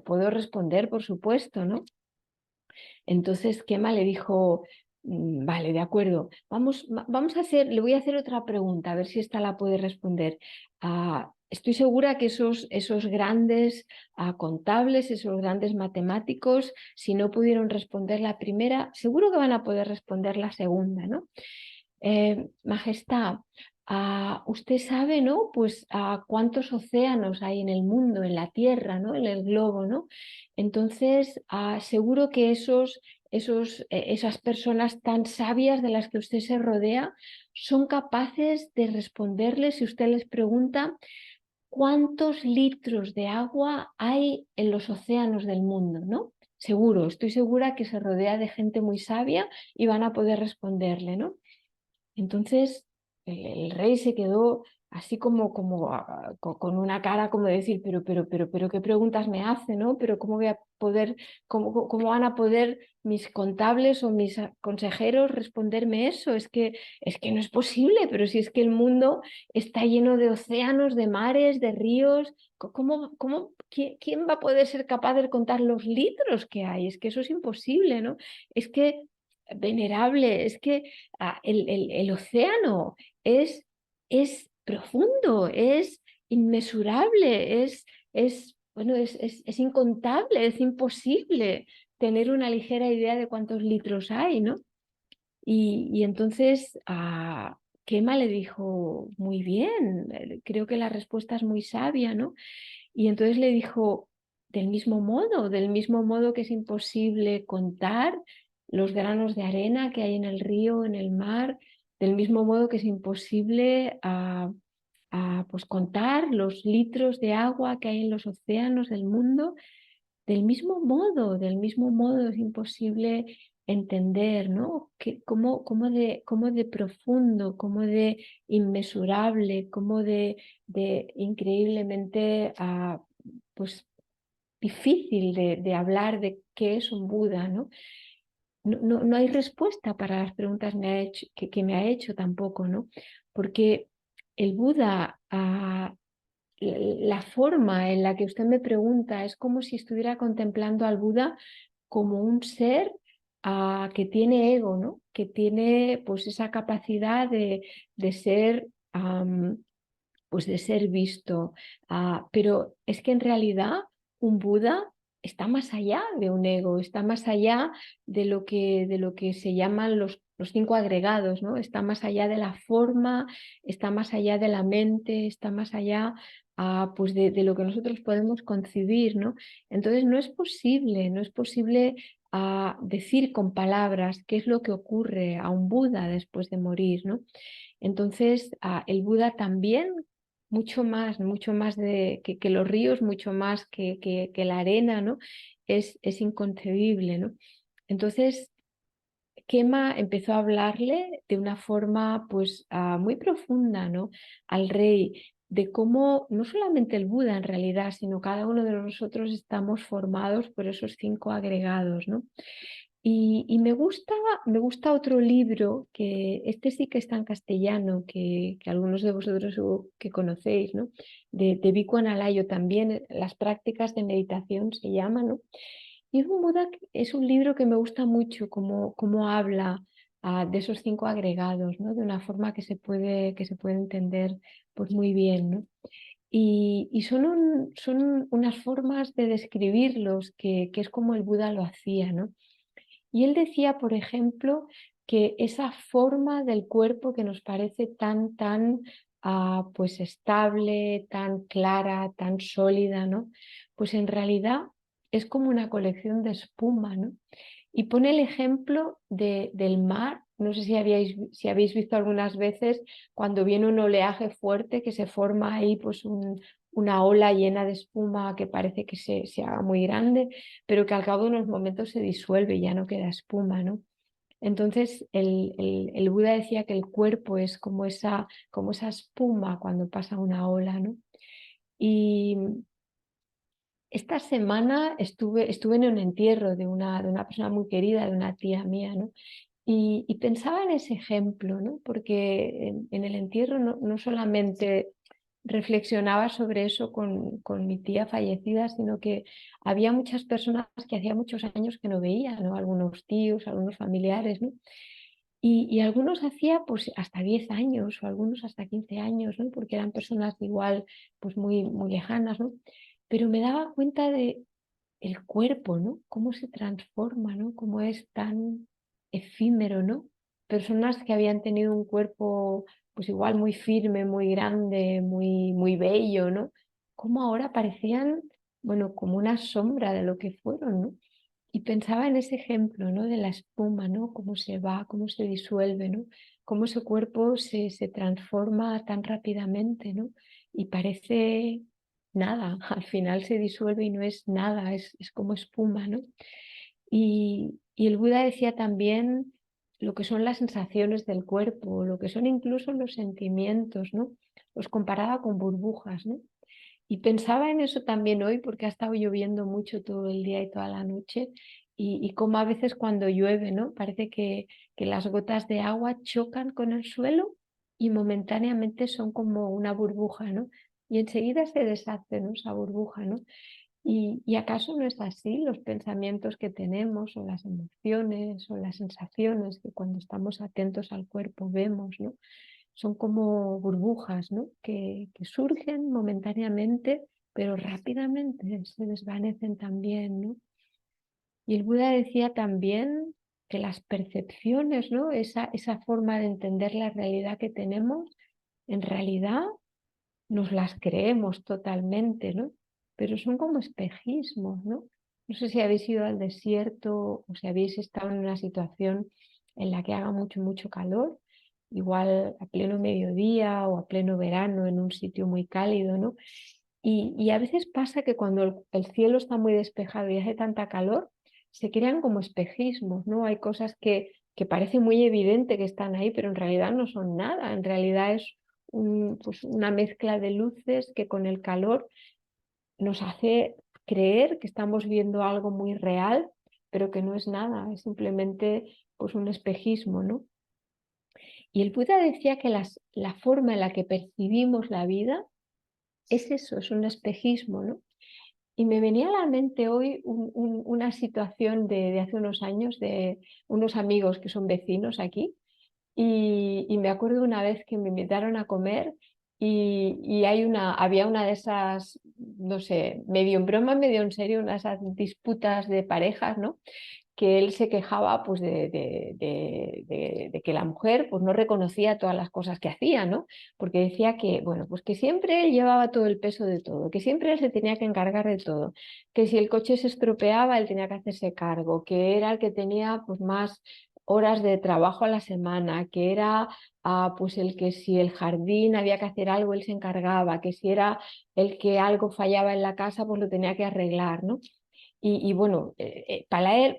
puedo responder, por supuesto, ¿no? Entonces Kema le dijo, vale, de acuerdo, vamos a hacer, le voy a hacer otra pregunta, a ver si esta la puede responder. Estoy segura que esos grandes contables, esos grandes matemáticos, si no pudieron responder la primera, seguro que van a poder responder la segunda, ¿no? Majestad, usted sabe, ¿no? Pues cuántos océanos hay en el mundo, en la Tierra, ¿no? En el globo, ¿no? Entonces, seguro que esas personas tan sabias de las que usted se rodea son capaces de responderle si usted les pregunta cuántos litros de agua hay en los océanos del mundo, ¿no? Seguro, estoy segura que se rodea de gente muy sabia y van a poder responderle, ¿no? Entonces el rey se quedó así con una cara como de decir, pero, ¿qué preguntas me hace, no? Pero ¿cómo voy a poder, cómo van a poder mis contables o mis consejeros responderme eso? Es que no es posible, pero si es que el mundo está lleno de océanos, de mares, de ríos, quién va a poder ser capaz de contar los litros que hay? Es que eso es imposible, ¿no? Es que, venerable, es que el océano es profundo, es inmesurable, bueno, es incontable, es imposible tener una ligera idea de cuántos litros hay, ¿no? Y entonces Kema le dijo, muy bien, creo que la respuesta es muy sabia, ¿no? Y entonces le dijo, del mismo modo que es imposible contar los granos de arena que hay en el río, en el mar, del mismo modo que es imposible pues contar los litros de agua que hay en los océanos del mundo, del mismo modo es imposible entender, ¿no? Cómo de profundo, cómo de inmesurable, cómo de increíblemente pues difícil de hablar de qué es un Buda, ¿no? No hay respuesta para las preguntas que me ha hecho tampoco, ¿no? Porque el Buda, la forma en la que usted me pregunta es como si estuviera contemplando al Buda como un ser que tiene ego, ¿no? Que tiene pues esa capacidad de ser, pues de ser visto. Pero es que en realidad un Buda está más allá de un ego, está más allá de lo que se llaman los cinco agregados, ¿no? Está más allá de la forma, está más allá de la mente, está más allá pues de lo que nosotros podemos concebir, ¿no? Entonces no es posible decir con palabras qué es lo que ocurre a un Buda después de morir, ¿no? Entonces, el Buda también, mucho más que los ríos, mucho más que la arena, ¿no? Es inconcebible, ¿no? Entonces, Kema empezó a hablarle de una forma pues muy profunda, ¿no? Al rey, de cómo no solamente el Buda en realidad, sino cada uno de nosotros estamos formados por esos cinco agregados, ¿no? Y me gusta otro libro, que este sí que está en castellano, que algunos de vosotros que conocéis, ¿no? De Bhikhu Analayo también, Las prácticas de meditación se llama, ¿no? Y es un es un libro que me gusta mucho, cómo habla de esos 5 agregados, ¿no? De una forma que se puede entender pues, muy bien, ¿no? Y son, son unas formas de describirlos que es como el Buda lo hacía, ¿no? Y él decía, por ejemplo, que esa forma del cuerpo que nos parece tan pues estable, tan clara, tan sólida, ¿no? Pues en realidad es como una colección de espuma, ¿no? Y pone el ejemplo del mar. No sé si habéis visto algunas veces cuando viene un oleaje fuerte que se forma ahí pues una ola llena de espuma que parece que se haga muy grande, pero que al cabo de unos momentos se disuelve y ya no queda espuma, ¿no? Entonces el Buda decía que el cuerpo es como esa espuma cuando pasa una ola, ¿no? Y esta semana estuve en un entierro de una persona muy querida, de una tía mía, ¿no? Y pensaba en ese ejemplo, ¿no? Porque en el entierro no solamente reflexionaba sobre eso con mi tía fallecida, sino que había muchas personas que hacía muchos años que no veía, ¿no? Algunos tíos, algunos familiares, ¿no? Y algunos hacía pues hasta 10 años o algunos hasta 15 años, ¿no? Porque eran personas igual pues muy lejanas, ¿no? Pero me daba cuenta de el cuerpo, ¿no? Cómo se transforma, ¿no? Cómo es tan efímero, ¿no? Personas que habían tenido un cuerpo pues igual muy firme, muy grande, muy bello, ¿no? Cómo ahora parecían, bueno, como una sombra de lo que fueron, ¿no? Y pensaba en ese ejemplo, ¿no? De la espuma, ¿no? Cómo se va, cómo se disuelve, ¿no? Cómo ese cuerpo se transforma tan rápidamente, ¿no? Y parece nada, al final se disuelve y no es nada, es como espuma, ¿no? Y el Buda decía también lo que son las sensaciones del cuerpo, lo que son incluso los sentimientos, ¿no? Los comparaba con burbujas, ¿no? Y pensaba en eso también hoy porque ha estado lloviendo mucho todo el día y toda la noche y como a veces cuando llueve, ¿no? Parece que las gotas de agua chocan con el suelo y momentáneamente son como una burbuja, ¿no? Y enseguida se deshace, ¿no? Esa burbuja, ¿no? Y acaso no es así los pensamientos que tenemos o las emociones o las sensaciones que cuando estamos atentos al cuerpo vemos, ¿no? Son como burbujas, ¿no? Que surgen momentáneamente, pero rápidamente se desvanecen también, ¿no? Y el Buda decía también que las percepciones, ¿no? Esa forma de entender la realidad que tenemos, en realidad nos las creemos totalmente, ¿no? Pero son como espejismos, ¿no? No sé si habéis ido al desierto o si habéis estado en una situación en la que haga mucho calor, igual a pleno mediodía o a pleno verano en un sitio muy cálido, ¿no? Y a veces pasa que cuando el cielo está muy despejado y hace tanta calor, se crean como espejismos, ¿no? Hay cosas que parece muy evidente que están ahí, pero en realidad no son nada, en realidad es pues una mezcla de luces que con el calor nos hace creer que estamos viendo algo muy real, pero que no es nada, es simplemente pues un espejismo, ¿no? Y el Buda decía que la forma en la que percibimos la vida es eso, es un espejismo, ¿no? Y me venía a la mente hoy una situación de hace unos años de unos amigos que son vecinos aquí y me acuerdo una vez que me invitaron a comer y había una de esas, no sé, medio en broma, medio en serio, una de esas disputas de parejas, ¿no? Que él se quejaba pues de que la mujer pues no reconocía todas las cosas que hacía, ¿no? Porque decía que, bueno, pues que siempre él llevaba todo el peso de todo, que siempre él se tenía que encargar de todo, que si el coche se estropeaba él tenía que hacerse cargo, que era el que tenía pues más horas de trabajo a la semana, que era pues el que si el jardín había que hacer algo él se encargaba, que si era el que algo fallaba en la casa pues lo tenía que arreglar, ¿no? Y bueno, para él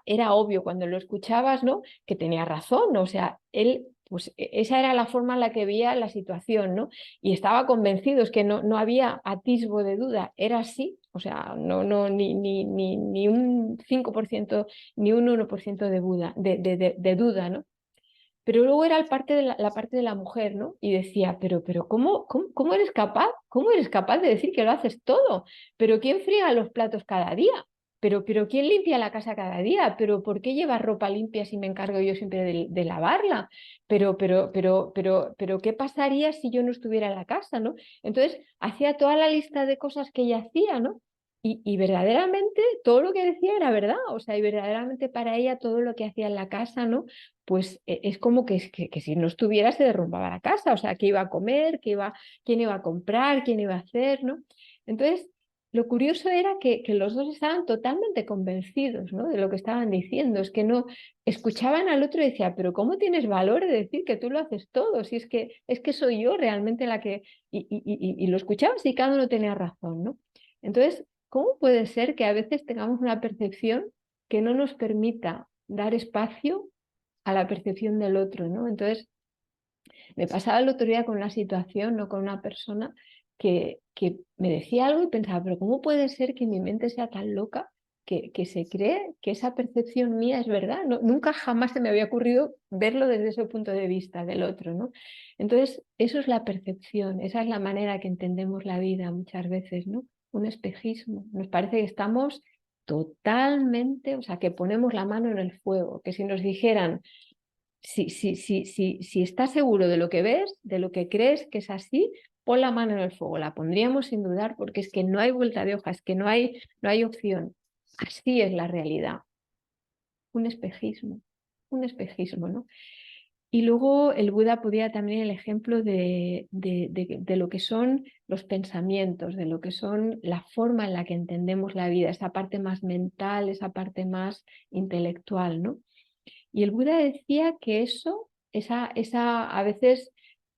era obvio cuando lo escuchabas, ¿no? Que tenía razón, o sea, él, pues esa era la forma en la que veía la situación, ¿no? Y estaba convencido, es que no había atisbo de duda, era así. o sea, ni un 5%, ni un 1% de duda, ¿no? Pero luego era la parte de la mujer, ¿no? Y decía, pero ¿cómo eres capaz? ¿Cómo eres capaz de decir que lo haces todo? ¿Pero quién friega los platos cada día? ¿Pero quién limpia la casa cada día? ¿Pero por qué llevas ropa limpia si me encargo yo siempre de lavarla? ¿Pero qué pasaría si yo no estuviera en la casa, ¿no? Entonces, hacía toda la lista de cosas que ella hacía, ¿no? Y verdaderamente todo lo que decía era verdad, o sea, y verdaderamente para ella todo lo que hacía en la casa, ¿no? Pues es como que si no estuviera se derrumbaba la casa, o sea, qué iba a comer, quién iba a comprar, quién iba a hacer, ¿no? Entonces, lo curioso era que los dos estaban totalmente convencidos, ¿no? De lo que estaban diciendo, es que no escuchaban al otro y decían, pero ¿cómo tienes valor de decir que tú lo haces todo? Si es que soy yo realmente la que... Y lo escuchabas y cada uno tenía razón, ¿no? Entonces, ¿cómo puede ser que a veces tengamos una percepción que no nos permita dar espacio a la percepción del otro, ¿no? Entonces, me pasaba el otro día con una situación, no con una persona que me decía algo y pensaba, pero ¿cómo puede ser que mi mente sea tan loca que se cree que esa percepción mía es verdad? No, nunca jamás se me había ocurrido verlo desde ese punto de vista del otro, ¿no? Entonces, eso es la percepción, esa es la manera que entendemos la vida muchas veces, ¿no? Un espejismo. Nos parece que estamos totalmente, o sea, que ponemos la mano en el fuego, que si nos dijeran si estás seguro de lo que ves, de lo que crees que es así, pon la mano en el fuego. La pondríamos sin dudar porque es que no hay vuelta de hoja, es que no hay opción. Así es la realidad. Un espejismo, ¿no? Y luego el Buda podía también el ejemplo de lo que son los pensamientos, de lo que son la forma en la que entendemos la vida, esa parte más mental, esa parte más intelectual, ¿no? Y el Buda decía que a veces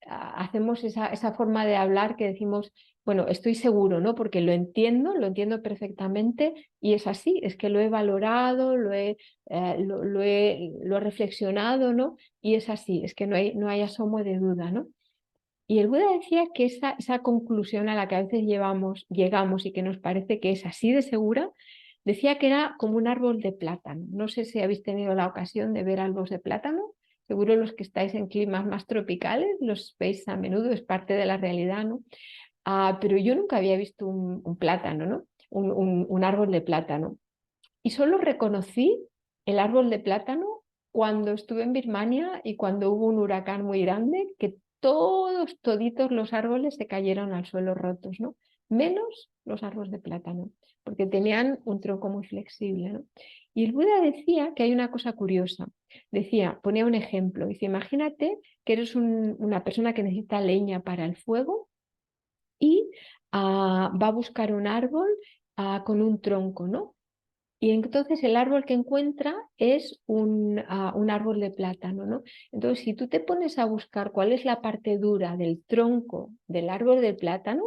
hacemos esa forma de hablar que decimos, bueno, estoy seguro, ¿no? Porque lo entiendo perfectamente y es así, es que lo he valorado, lo he reflexionado, ¿no? Y es así, es que no hay asomo de duda, ¿no? Y el Buda decía que esa conclusión a la que a veces llegamos y que nos parece que es así de segura, decía que era como un árbol de plátano. No sé si habéis tenido la ocasión de ver árboles de plátano. Seguro los que estáis en climas más tropicales los veis a menudo, es parte de la realidad, ¿no? Pero yo nunca había visto un plátano, ¿no? Un árbol de plátano. Y solo reconocí el árbol de plátano cuando estuve en Birmania y cuando hubo un huracán muy grande, que toditos los árboles se cayeron al suelo rotos, ¿no? Menos los árboles de plátano, porque tenían un tronco muy flexible, ¿no? Y el Buda decía que hay una cosa curiosa. Ponía un ejemplo, dice, imagínate que eres una persona que necesita leña para el fuego y va a buscar un árbol con un tronco, ¿no? Y entonces el árbol que encuentra es un árbol de plátano, ¿no? Entonces, si tú te pones a buscar cuál es la parte dura del tronco del árbol de plátano,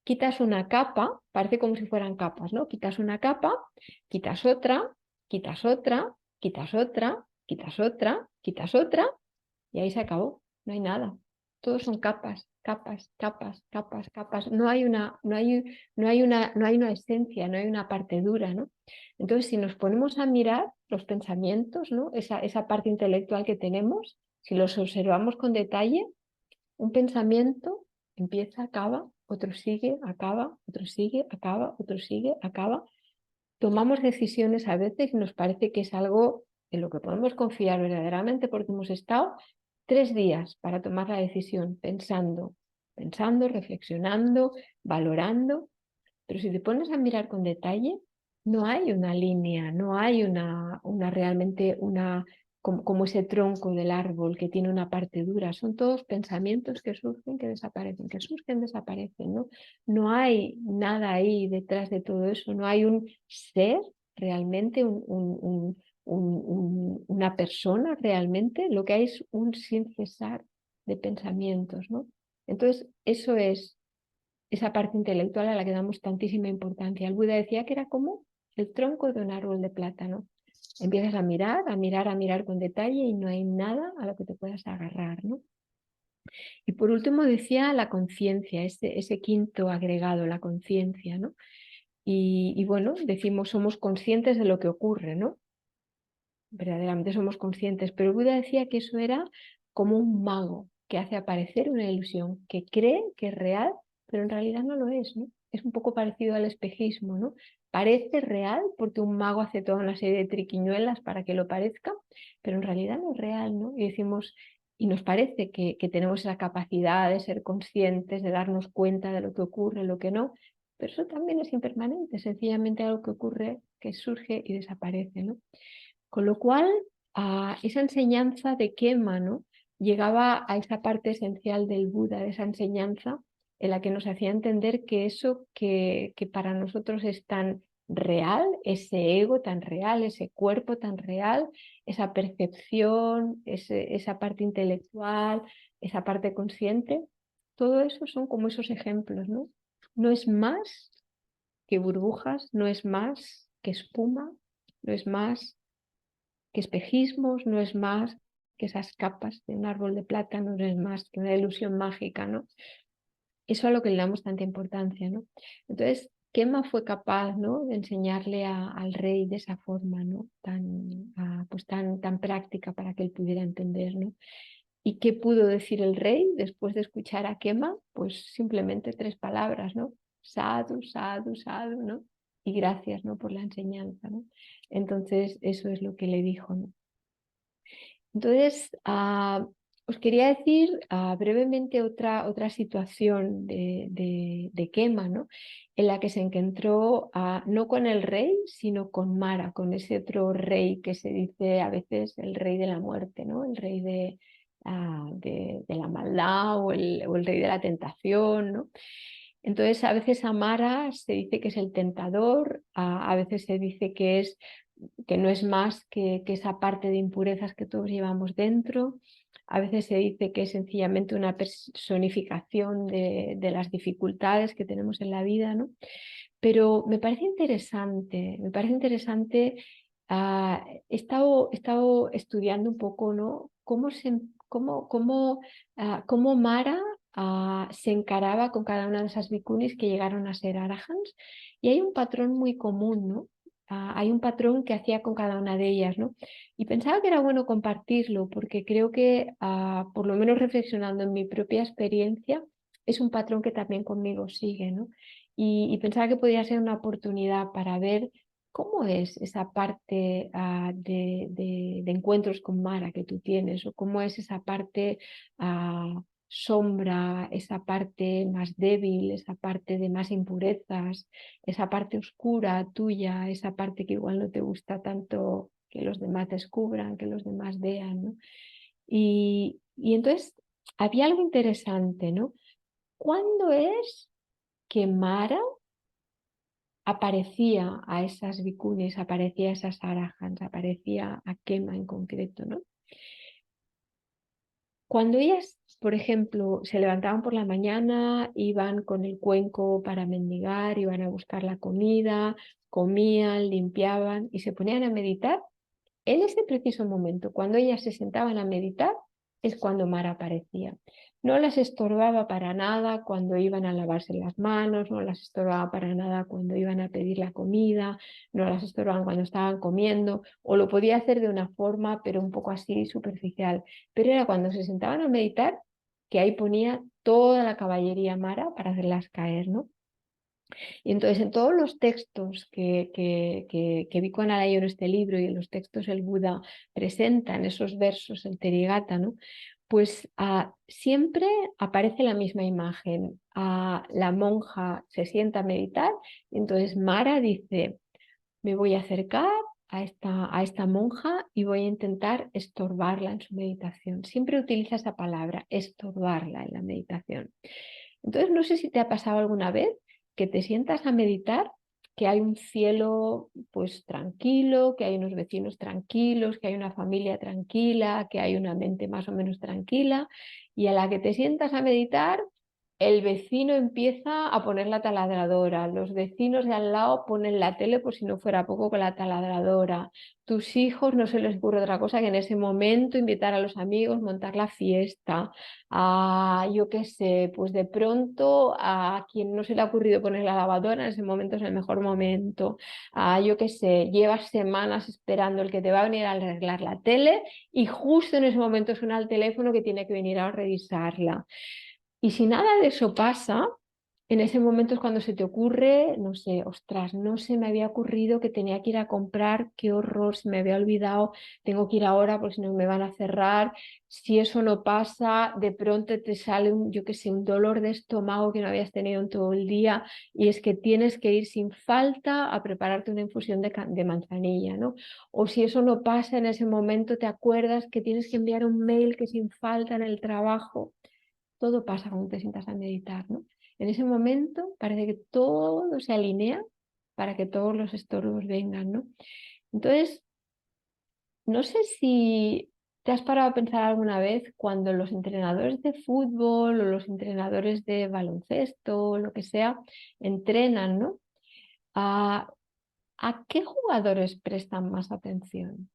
quitas una capa, parece como si fueran capas, ¿no? Quitas una capa, quitas otra, quitas otra, quitas otra, quitas otra, quitas otra, y ahí se acabó, no hay nada. Todos son capas, capas, capas, capas, capas. No hay una esencia, no hay una parte dura, ¿no? Entonces, si nos ponemos a mirar los pensamientos, ¿no? Esa parte intelectual que tenemos, si los observamos con detalle, un pensamiento empieza, acaba, otro sigue, acaba, otro sigue, acaba, otro sigue, acaba. Tomamos decisiones a veces y nos parece que es algo en lo que podemos confiar verdaderamente porque hemos estado 3 días para tomar la decisión, pensando, reflexionando, valorando, pero si te pones a mirar con detalle, no hay una línea, no hay realmente como ese tronco del árbol que tiene una parte dura. Son todos pensamientos que surgen, que desaparecen, que surgen, desaparecen, ¿no? No hay nada ahí detrás de todo eso, no hay un ser realmente, una persona realmente, lo que hay es un sin cesar de pensamientos, ¿no? Entonces, eso es esa parte intelectual a la que damos tantísima importancia. El Buda decía que era como el tronco de un árbol de plátano. Empiezas a mirar, a mirar, a mirar con detalle y no hay nada a lo que te puedas agarrar, ¿no? Y por último decía la conciencia, ese quinto agregado, la conciencia, ¿no? y bueno, decimos somos conscientes de lo que ocurre, ¿no? Verdaderamente somos conscientes, pero Buda decía que eso era como un mago que hace aparecer una ilusión, que cree que es real, pero en realidad no lo es, ¿no? Es un poco parecido al espejismo, ¿no? Parece real porque un mago hace toda una serie de triquiñuelas para que lo parezca, pero en realidad no es real, ¿no? Y decimos, y nos parece que tenemos esa capacidad de ser conscientes, de darnos cuenta de lo que ocurre, lo que no, pero eso también es impermanente, sencillamente algo que ocurre, que surge y desaparece, ¿no? Con lo cual, esa enseñanza de Kema, ¿no? Llegaba a esa parte esencial del Buda, de esa enseñanza en la que nos hacía entender que eso que para nosotros es tan real, ese ego tan real, ese cuerpo tan real, esa percepción, esa parte intelectual, esa parte consciente, todo eso son como esos ejemplos, ¿no? No es más que burbujas, no es más que espuma, no es más que espejismos, no es más que esas capas de un árbol de plátano, no es más que una ilusión mágica, ¿no? Eso a lo que le damos tanta importancia, ¿no? Entonces, Kema fue capaz, ¿no?, de enseñarle al rey de esa forma, ¿no?, pues tan práctica para que él pudiera entender, ¿no? ¿Y qué pudo decir el rey después de escuchar a Kema? Pues simplemente 3 palabras, ¿no? Sadhu, sadhu, sadhu, ¿no? Y gracias, ¿no?, por la enseñanza, ¿no? Entonces, eso es lo que le dijo, ¿no? Entonces, os quería decir brevemente otra situación de Kema, ¿no?, en la que se encontró no con el rey, sino con Mara, con ese otro rey que se dice a veces el rey de la muerte, ¿no?, el rey de la maldad o el rey de la tentación, ¿no? Entonces, a veces a Mara se dice que es el tentador, a veces se dice que no es más que esa parte de impurezas que todos llevamos dentro. A veces se dice que es sencillamente una personificación de las dificultades que tenemos en la vida, ¿no? Pero me parece interesante, he estado estudiando un poco, ¿no?, cómo Mara se encaraba con cada una de esas bhikkhunis que llegaron a ser arahants, y hay un patrón muy común, ¿no? Hay un patrón que hacía con cada una de ellas, ¿no? Y pensaba que era bueno compartirlo porque creo que, por lo menos reflexionando en mi propia experiencia, es un patrón que también conmigo sigue, ¿no? Y pensaba que podría ser una oportunidad para ver cómo es esa parte de encuentros con Mara que tú tienes, o cómo es esa parte sombra, esa parte más débil, esa parte de más impurezas, esa parte oscura tuya, esa parte que igual no te gusta tanto que los demás descubran, que los demás vean, ¿no? Y entonces había algo interesante, ¿no? ¿Cuándo es que Mara aparecía a esas bhikkhunis, aparecía a esas arahants, aparecía a Kema en concreto, ¿no? Cuando ellas, por ejemplo, se levantaban por la mañana, iban con el cuenco para mendigar, iban a buscar la comida, comían, limpiaban y se ponían a meditar, en ese preciso momento, cuando ellas se sentaban a meditar, es cuando Mara aparecía. No las estorbaba para nada cuando iban a lavarse las manos, no las estorbaba para nada cuando iban a pedir la comida, no las estorbaban cuando estaban comiendo, o lo podía hacer de una forma, pero un poco así superficial. Pero era cuando se sentaban a meditar que ahí ponía toda la caballería Mara para hacerlas caer, ¿no? Y entonces en todos los textos que vi con Alayo en este libro, y en los textos el Buda presenta en esos versos, el Therigatha, ¿no?, pues siempre aparece la misma imagen. La monja se sienta a meditar y entonces Mara dice: me voy a acercar a esta monja y voy a intentar estorbarla en su meditación. Siempre utiliza esa palabra, estorbarla en la meditación. Entonces, no sé si te ha pasado alguna vez que te sientas a meditar, que hay un cielo pues tranquilo, que hay unos vecinos tranquilos, que hay una familia tranquila, que hay una mente más o menos tranquila, y a la que te sientas a meditar el vecino empieza a poner la taladradora, los vecinos de al lado ponen la tele por si no fuera poco con la taladradora, tus hijos no se les ocurre otra cosa que en ese momento invitar a los amigos, montar la fiesta, a yo qué sé, pues de pronto a quien no se le ha ocurrido poner la lavadora en ese momento es el mejor momento, a yo qué sé, llevas semanas esperando el que te va a venir a arreglar la tele y justo en ese momento suena el teléfono que tiene que venir a revisarla. Y si nada de eso pasa, en ese momento es cuando se te ocurre, no sé, ostras, no se me había ocurrido que tenía que ir a comprar, qué horror, se me había olvidado, tengo que ir ahora porque si no me van a cerrar. Si eso no pasa, de pronto te sale un, yo qué sé, un dolor de estómago que no habías tenido en todo el día y es que tienes que ir sin falta a prepararte una infusión de manzanilla, ¿no? O si eso no pasa en ese momento, te acuerdas que tienes que enviar un mail que sin falta en el trabajo. Todo pasa cuando te sientas a meditar, ¿no? En ese momento parece que todo se alinea para que todos los estorbos vengan, ¿no? Entonces, no sé si te has parado a pensar alguna vez cuando los entrenadores de fútbol o los entrenadores de baloncesto o lo que sea entrenan, ¿no? ¿A, a qué jugadores prestan más atención?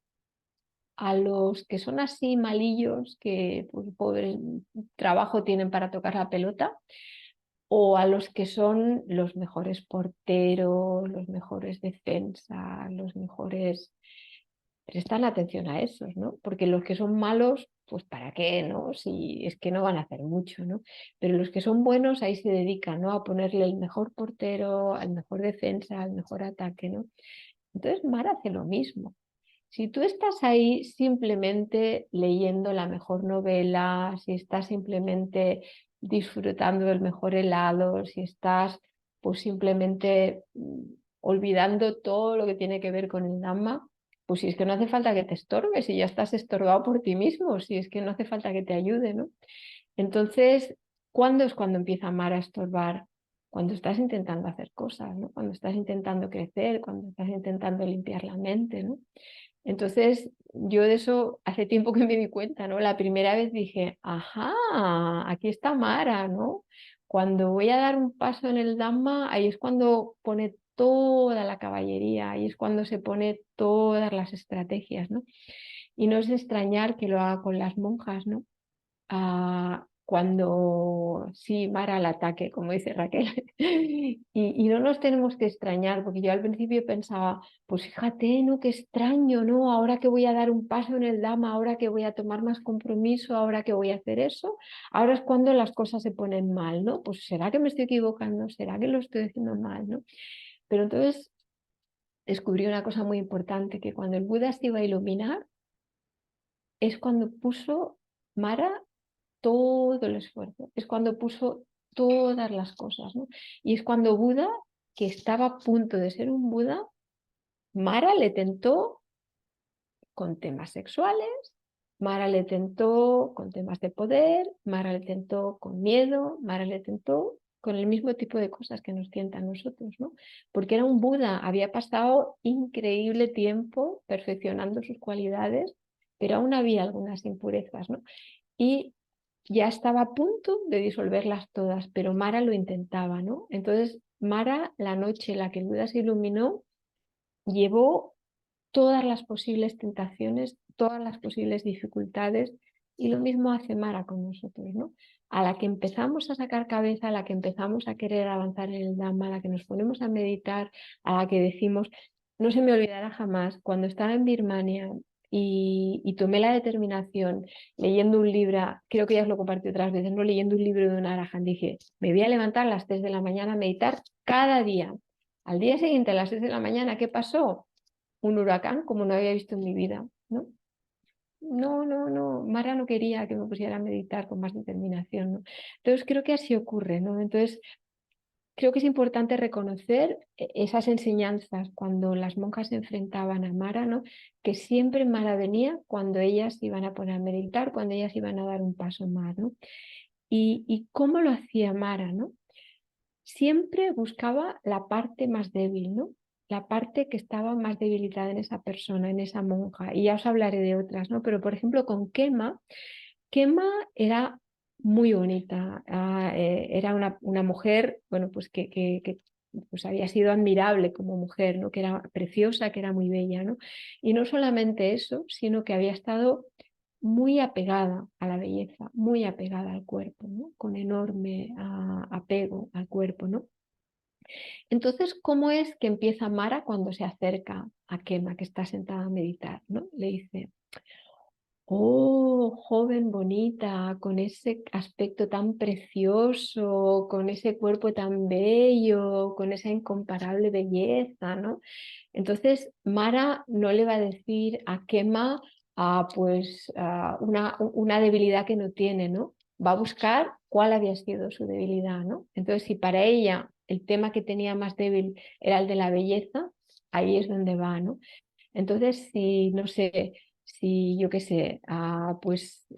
¿A los que son así malillos, que pues, pobres trabajo tienen para tocar la pelota? ¿O a los que son los mejores porteros, los mejores defensas, los mejores? Prestan atención a esos, ¿no? Porque los que son malos, pues ¿para qué, no? Si es que no van a hacer mucho, ¿no? Pero los que son buenos ahí se dedican, ¿no? A ponerle el mejor portero, al mejor defensa, al mejor ataque, ¿no? Entonces Mar hace lo mismo. Si tú estás ahí simplemente leyendo la mejor novela, si estás simplemente disfrutando del mejor helado, si estás pues simplemente olvidando todo lo que tiene que ver con el Dhamma, pues si es que no hace falta que te estorbes, si ya estás estorbado por ti mismo, si es que no hace falta que te ayude, ¿no? Entonces, ¿cuándo es cuando empieza Mara a estorbar? Cuando estás intentando hacer cosas, ¿no? Cuando estás intentando crecer, cuando estás intentando limpiar la mente, ¿no? Entonces, yo de eso hace tiempo que me di cuenta, ¿no? La primera vez dije, ajá, aquí está Mara, ¿no? Cuando voy a dar un paso en el Dhamma, ahí es cuando pone toda la caballería, ahí es cuando se pone todas las estrategias, ¿no? Y no es de extrañar que lo haga con las monjas, ¿no? Cuando sí, Mara al ataque, como dice Raquel. Y no nos tenemos que extrañar, porque yo al principio pensaba, pues fíjate, ¿no? Qué extraño, ¿no? Ahora que voy a dar un paso en el Dhamma, ahora que voy a tomar más compromiso, ahora que voy a hacer eso, ahora es cuando las cosas se ponen mal, ¿no? Pues ¿será que me estoy equivocando? ¿Será que lo estoy haciendo mal, ¿no? Pero entonces descubrí una cosa muy importante, que cuando el Buda se iba a iluminar, es cuando puso Mara todo el esfuerzo, es cuando puso todas las cosas, ¿no? Y es cuando Buda, que estaba a punto de ser un Buda, Mara le tentó con temas sexuales, Mara le tentó con temas de poder, Mara le tentó con miedo, Mara le tentó con el mismo tipo de cosas que nos tientan a nosotros, ¿no? Porque era un Buda, había pasado increíble tiempo perfeccionando sus cualidades, pero aún había algunas impurezas, ¿no? Y ya estaba a punto de disolverlas todas, pero Mara lo intentaba, ¿no? Entonces, Mara, la noche en la que el Buda se iluminó, llevó todas las posibles tentaciones, todas las posibles dificultades, y lo mismo hace Mara con nosotros, ¿no? A la que empezamos a sacar cabeza, a la que empezamos a querer avanzar en el Dhamma, a la que nos ponemos a meditar, a la que decimos, no se me olvidará jamás, cuando estaba en Birmania y tomé la determinación leyendo un libro, creo que ya os lo compartí otras veces, no leyendo un libro de un Arahant, dije, me voy a levantar a las 3 de la mañana a meditar cada día. Al día siguiente, a las 6 de la mañana, ¿qué pasó? Un huracán como no había visto en mi vida, ¿no? No, no, no, Mara no quería que me pusiera a meditar con más determinación, ¿no? Entonces creo que así ocurre, ¿no? Entonces creo que es importante reconocer esas enseñanzas cuando las monjas se enfrentaban a Mara, ¿no? Que siempre Mara venía cuando ellas iban a poner a meditar, cuando ellas iban a dar un paso más, ¿no? Y cómo lo hacía Mara, ¿no? Siempre buscaba la parte más débil, ¿no? La parte que estaba más debilitada en esa persona, en esa monja. Y ya os hablaré de otras, ¿no? Pero por ejemplo con Kema, Kema era muy bonita. Era una mujer, bueno, pues pues había sido admirable como mujer, ¿no? Que era preciosa, que era muy bella, ¿no? Y no solamente eso, sino que había estado muy apegada a la belleza, muy apegada al cuerpo, ¿no? Con enorme apego al cuerpo, ¿no? Entonces, ¿cómo es que empieza Mara cuando se acerca a Kema, que está sentada a meditar, ¿no? Le dice: oh, joven bonita, con ese aspecto tan precioso, con ese cuerpo tan bello, con esa incomparable belleza, ¿no? Entonces, Mara no le va a decir a Kema una debilidad que no tiene, ¿no? Va a buscar cuál había sido su debilidad, ¿no? Entonces, si para ella el tema que tenía más débil era el de la belleza, ahí es donde va, ¿no? Entonces, si, no sé, si yo qué sé,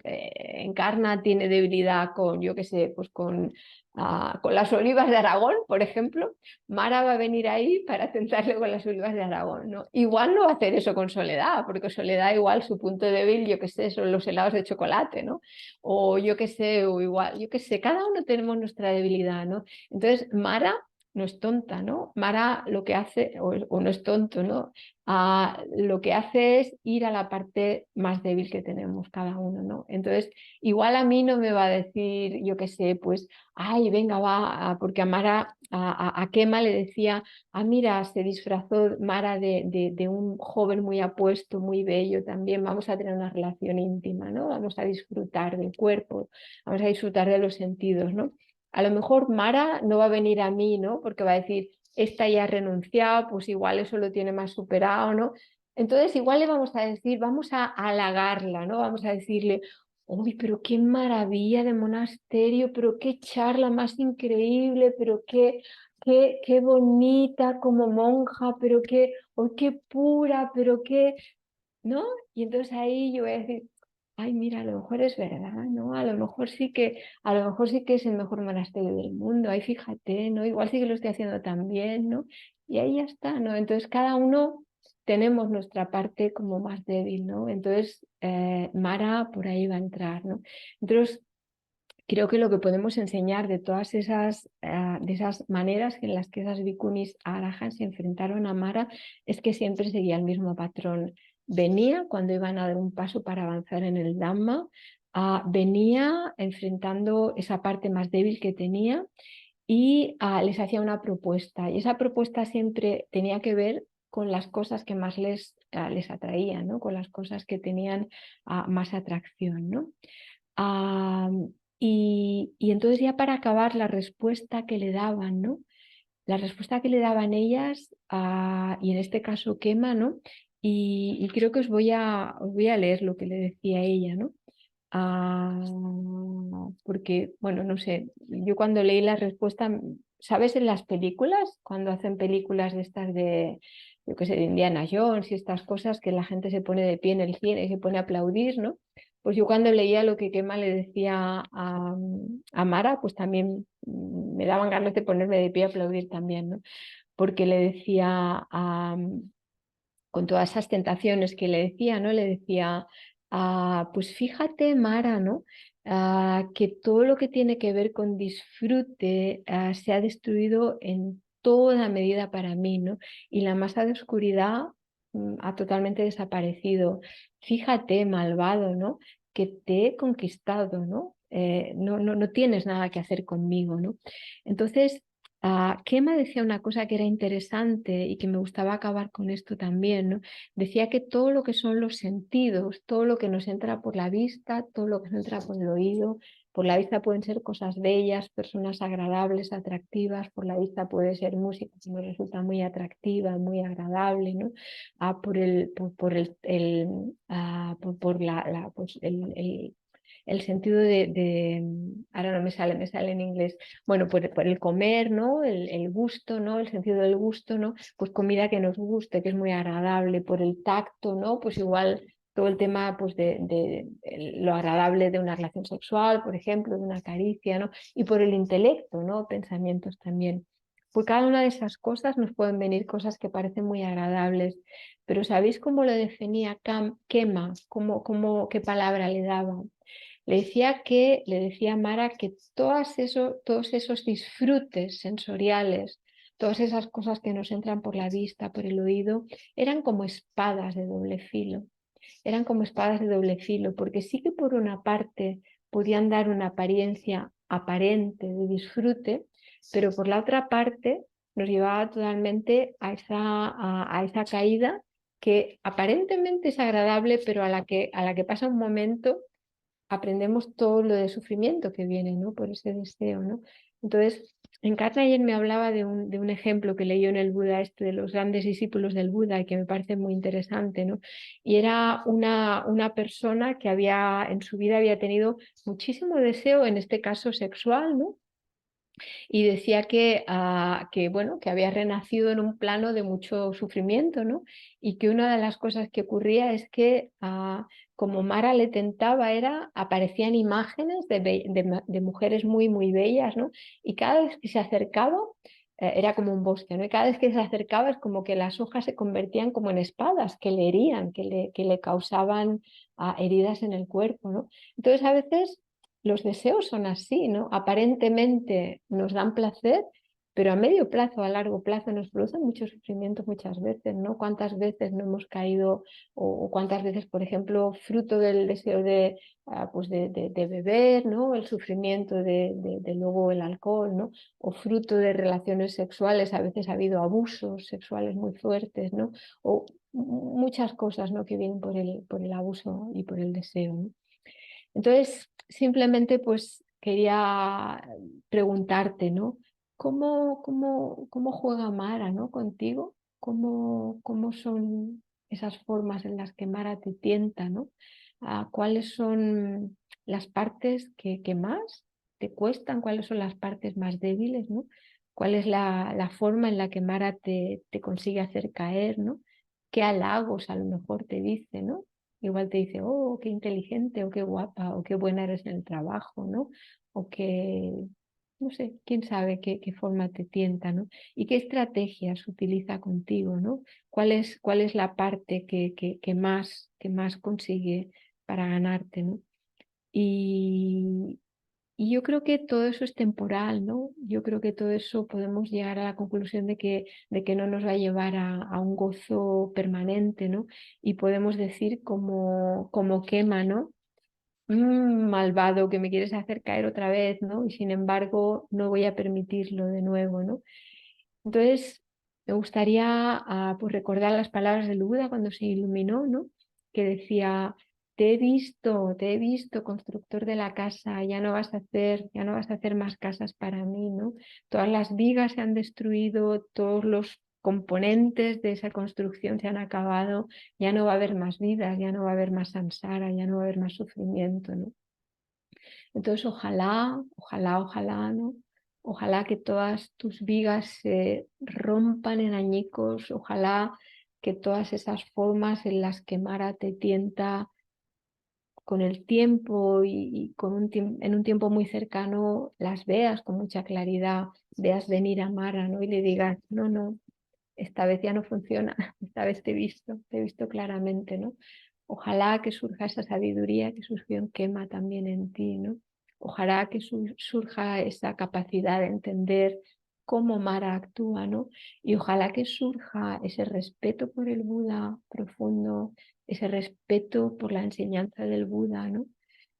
Encarna tiene debilidad con, yo qué sé, pues con las olivas de Aragón, por ejemplo, Mara va a venir ahí para tentarle con las olivas de Aragón, ¿no? Igual no va a hacer eso con Soledad, porque Soledad igual su punto débil, yo qué sé, son los helados de chocolate, ¿no? O yo qué sé, o igual, yo qué sé, cada uno tenemos nuestra debilidad, ¿no? Entonces, Mara no es tonta, ¿no? Mara lo que hace, o no es tonto, ¿no? Lo que hace es ir a la parte más débil que tenemos cada uno, ¿no? Entonces, igual a mí no me va a decir, yo qué sé, pues, ay, venga, va, porque a Mara, a Kema le decía, mira, se disfrazó Mara de un joven muy apuesto, muy bello también, vamos a tener una relación íntima, ¿no? Vamos a disfrutar del cuerpo, vamos a disfrutar de los sentidos, ¿no? A lo mejor Mara no va a venir a mí, ¿no? Porque va a decir, esta ya ha renunciado, pues igual eso lo tiene más superado, ¿no? Entonces igual le vamos a decir, vamos a halagarla, ¿no? Vamos a decirle, uy, pero qué maravilla de monasterio, pero qué charla más increíble, pero qué bonita como monja, pero qué pura, pero qué, ¿no? Y entonces ahí yo voy a decir, ay, mira, a lo mejor es verdad, ¿no? A lo mejor sí que es el mejor monasterio del mundo, ahí fíjate, ¿no? Igual sí que lo estoy haciendo tan bien, ¿no? Y ahí ya está, ¿no? Entonces cada uno tenemos nuestra parte como más débil, ¿no? Entonces Mara por ahí va a entrar, ¿no? Entonces creo que lo que podemos enseñar de todas de esas maneras en las que esas bhikkunis arajas se enfrentaron a Mara es que siempre seguía el mismo patrón. Venía cuando iban a dar un paso para avanzar en el Dhamma, venía enfrentando esa parte más débil que tenía y les hacía una propuesta. Y esa propuesta siempre tenía que ver con las cosas que más les atraían, ¿no? Con las cosas que tenían más atracción, ¿no? Ah, y entonces ya para acabar la respuesta que le daban, ¿no? La respuesta que le daban ellas, y en este caso Kema, ¿no? Y creo que os voy a leer lo que le decía ella, ¿no? Ah, porque, bueno, no sé, yo cuando leí la respuesta, ¿sabes en las películas? Cuando hacen películas de estas de, yo qué sé, de Indiana Jones y estas cosas que la gente se pone de pie en el cine y se pone a aplaudir, ¿no? Pues yo cuando leía lo que Kema le decía a Mara, pues también me daban ganas de ponerme de pie a aplaudir también, ¿no? Porque le decía, con todas esas tentaciones que le decía, ¿no? Le decía, pues fíjate, Mara, ¿no? Que todo lo que tiene que ver con disfrute se ha destruido en toda medida para mí, ¿no? Y la masa de oscuridad ha totalmente desaparecido. Fíjate, malvado, ¿no? Que te he conquistado, ¿no? No tienes nada que hacer conmigo, ¿no? Entonces, Kema decía una cosa que era interesante y que me gustaba acabar con esto también, ¿no? Decía que todo lo que son los sentidos, todo lo que nos entra por la vista, todo lo que nos entra por el oído, por la vista pueden ser cosas bellas, personas agradables, atractivas, por la vista puede ser música que nos resulta muy atractiva, muy agradable, ¿no? Por pues el sentido ahora no me sale en inglés, bueno, por el comer, ¿no? El gusto, ¿no? El sentido del gusto, ¿no? Pues comida que nos guste, que es muy agradable, por el tacto, ¿no? Pues igual todo el tema pues lo agradable de una relación sexual, por ejemplo, de una caricia, ¿no? Y por el intelecto, ¿no? Pensamientos también. Por cada una de esas cosas nos pueden venir cosas que parecen muy agradables, pero ¿sabéis cómo lo definía Kema? ¿Qué palabra le daba? le decía a Mara que todos esos disfrutes sensoriales, todas esas cosas que nos entran por la vista, por el oído, eran como espadas de doble filo. Eran como espadas de doble filo, porque sí que por una parte podían dar una apariencia aparente de disfrute, pero por la otra parte nos llevaba totalmente a esa caída que aparentemente es agradable, pero a la que pasa un momento aprendemos todo lo de sufrimiento que viene, ¿no? Por ese deseo, ¿no? Entonces, Encarna ayer me hablaba de un ejemplo que leyó en el Buda, de los grandes discípulos del Buda, y que me parece muy interesante, ¿no? Y era una persona que en su vida había tenido muchísimo deseo, en este caso sexual, ¿no? Y decía bueno, que había renacido en un plano de mucho sufrimiento, ¿no? Y que una de las cosas que ocurría es que como Mara le tentaba, aparecían imágenes de mujeres muy, muy bellas, ¿no? Y cada vez que se acercaba, era como un bosque, ¿no? Y cada vez que se acercaba es como que las hojas se convertían como en espadas que le herían, que le causaban heridas en el cuerpo, ¿no? Entonces a veces los deseos son así, ¿no? Aparentemente nos dan placer, pero a medio plazo, a largo plazo nos producen mucho sufrimiento muchas veces, ¿no? ¿Cuántas veces no hemos caído o cuántas veces, por ejemplo, fruto del deseo pues de beber, ¿no? El sufrimiento de luego el alcohol, ¿no? O fruto de relaciones sexuales, a veces ha habido abusos sexuales muy fuertes, ¿no? O muchas cosas, ¿no? Que vienen por el abuso y por el deseo, ¿no? Entonces, simplemente pues quería preguntarte, ¿no? ¿Cómo juega Mara, ¿no? Contigo? ¿Cómo son esas formas en las que Mara te tienta, ¿no? ¿Cuáles son las partes que más te cuestan? ¿Cuáles son las partes más débiles, ¿no? ¿Cuál es la forma en la que Mara te consigue hacer caer, ¿no? ¿Qué halagos a lo mejor te dice, ¿no? Igual te dice, oh, qué inteligente, o qué guapa, o qué buena eres en el trabajo, ¿no? O que, no sé, quién sabe qué forma te tienta, ¿no? Y qué estrategias utiliza contigo, ¿no? Cuál es la parte que más consigue para ganarte, ¿no? Y, y yo creo que todo eso es temporal, ¿no? Yo creo que todo eso podemos llegar a la conclusión de que no nos va a llevar a un gozo permanente, ¿no? Y podemos decir como quema, ¿no? Malvado que me quieres hacer caer otra vez, ¿no? Y sin embargo no voy a permitirlo de nuevo, ¿no? Entonces, me gustaría pues recordar las palabras del Buda cuando se iluminó, ¿no? Que decía, te he visto, constructor de la casa, ya no vas a hacer más casas para mí, ¿no? Todas las vigas se han destruido, todos los componentes de esa construcción se han acabado, ya no va a haber más vidas, ya no va a haber más samsara, ya no va a haber más sufrimiento, ¿no? Entonces, ojalá, ¿no? Ojalá que todas tus vigas se rompan en añicos, ojalá que todas esas formas en las que Mara te tienta con el tiempo y con en un tiempo muy cercano las veas con mucha claridad, veas venir a Mara, ¿no? Y le digas, no, no, esta vez ya no funciona, esta vez te he visto claramente, ¿no? Ojalá que surja esa sabiduría que surgió en Kema también en ti, ¿no? Ojalá que surja esa capacidad de entender cómo Mara actúa, ¿no? Y ojalá que surja ese respeto por el Buda profundo, ese respeto por la enseñanza del Buda, ¿no?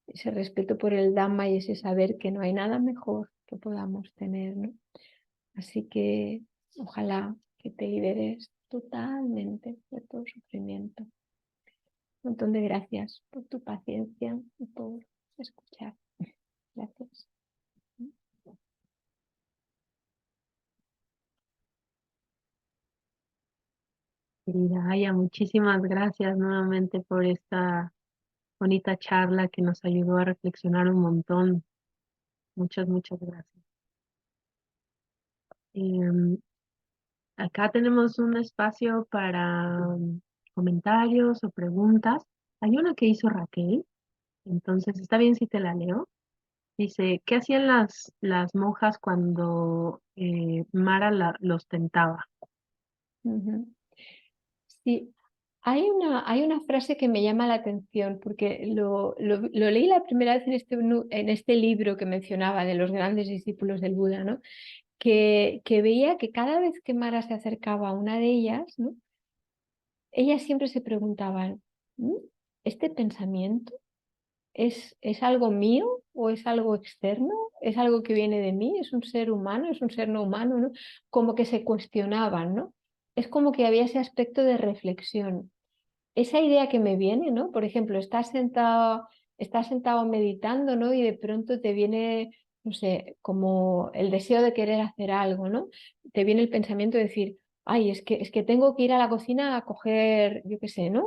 Ese respeto por el Dhamma y ese saber que no hay nada mejor que podamos tener, ¿no? Así que ojalá que te liberes totalmente de todo sufrimiento. Un montón de gracias por tu paciencia y por escuchar. Gracias. Querida Aya, muchísimas gracias nuevamente por esta bonita charla que nos ayudó a reflexionar un montón. Muchas gracias. Em, Acá tenemos un espacio para comentarios o preguntas. Hay una que hizo Raquel, entonces está bien si te la leo. Dice, ¿qué hacían las monjas cuando Mara los tentaba? Ujú. Sí, hay una frase que me llama la atención porque lo leí la primera vez en este libro que mencionaba de los grandes discípulos del Buda, ¿no? Que veía que cada vez que Mara se acercaba a una de ellas, ¿no? Ellas siempre se preguntaban, "¿Mm? ¿Este pensamiento es algo mío o es algo externo? ¿Es algo que viene de mí? ¿Es un ser humano? ¿Es un ser no humano?", ¿no? Como que se cuestionaban, ¿no? Es como que había ese aspecto de reflexión. Esa idea que me viene, ¿no? Por ejemplo, estás sentado meditando, ¿no? Y de pronto te viene, no sé, como el deseo de querer hacer algo, ¿no? Te viene el pensamiento de decir, ay, es que tengo que ir a la cocina a coger, yo qué sé, ¿no?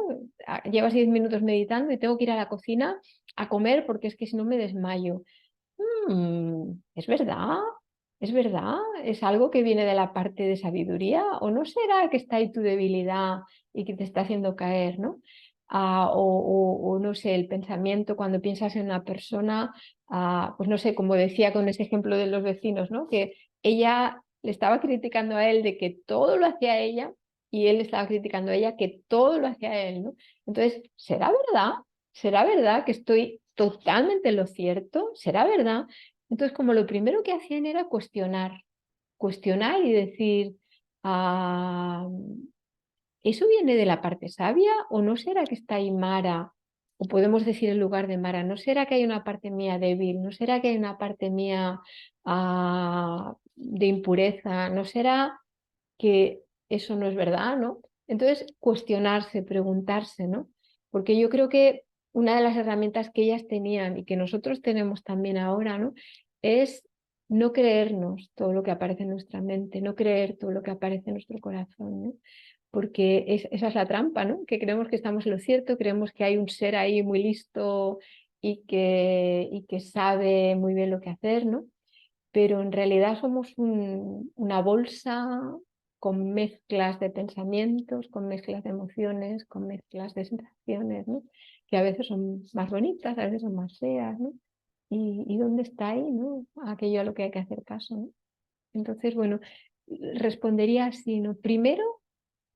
Llevas 10 minutos meditando y tengo que ir a la cocina a comer porque es que si no me desmayo. ¿Es verdad? ¿Es verdad? ¿Es algo que viene de la parte de sabiduría? ¿O no será que está ahí tu debilidad y que te está haciendo caer, ¿no? O no sé, el pensamiento cuando piensas en una persona, pues no sé, como decía con ese ejemplo de los vecinos, ¿no? Que ella le estaba criticando a él de que todo lo hacía ella y él le estaba criticando a ella que todo lo hacía él, ¿no? Entonces, ¿será verdad? ¿Será verdad que estoy totalmente en lo cierto? ¿Será verdad? Entonces, como lo primero que hacían era cuestionar y decir, ah, ¿eso viene de la parte sabia o no será que está ahí Mara? O podemos decir en lugar de Mara, ¿no será que hay una parte mía débil? ¿No será que hay una parte mía de impureza? ¿No será que eso no es verdad, ¿no? Entonces, cuestionarse, preguntarse, ¿no? Porque yo creo que una de las herramientas que ellas tenían y que nosotros tenemos también ahora, ¿no? Es no creernos todo lo que aparece en nuestra mente, no creer todo lo que aparece en nuestro corazón, ¿no? Porque esa es la trampa, ¿no? Que creemos que estamos en lo cierto, creemos que hay un ser ahí muy listo y que sabe muy bien lo que hacer, ¿no? Pero en realidad somos una bolsa con mezclas de pensamientos, con mezclas de emociones, con mezclas de sensaciones, ¿no? Que a veces son más bonitas, a veces son más feas, ¿no? Y dónde está ahí, ¿no? Aquello a lo que hay que hacer caso, ¿no? Entonces, bueno, respondería así, ¿no? Primero,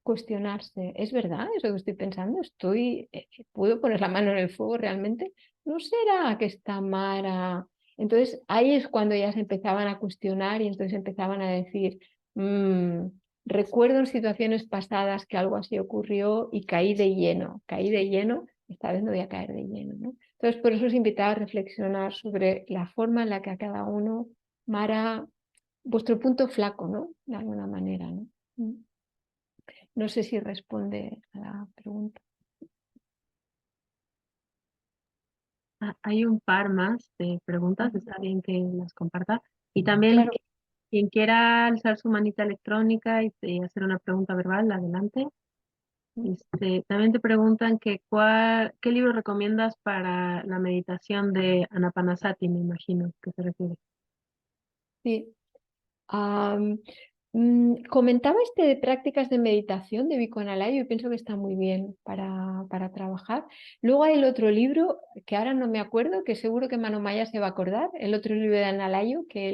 cuestionarse, ¿es verdad eso que estoy pensando? ¿Puedo poner la mano en el fuego realmente? ¿No será que está Mara? Entonces ahí es cuando ya se empezaban a cuestionar y entonces empezaban a decir, "Mm, recuerdo en situaciones pasadas que algo así ocurrió y caí de lleno, esta vez no voy a caer de lleno, ¿no?". Entonces por eso os invitaba a reflexionar sobre la forma en la que a cada uno, Mara, vuestro punto flaco, ¿no? De alguna manera, ¿no? No sé si responde a la pregunta. Hay un par más de preguntas, está bien que las comparta. Y también Claro, quien quiera alzar su manita electrónica y hacer una pregunta verbal, adelante. También te preguntan ¿qué libro recomiendas para la meditación de Anapanasati? Me imagino que se refiere. sí. Am, Comentaba este de prácticas de meditación de Vikonalayo y pienso que está muy bien para trabajar. Luego hay el otro libro que ahora no me acuerdo, que seguro que Manomaya se va a acordar, el otro libro de Analayo que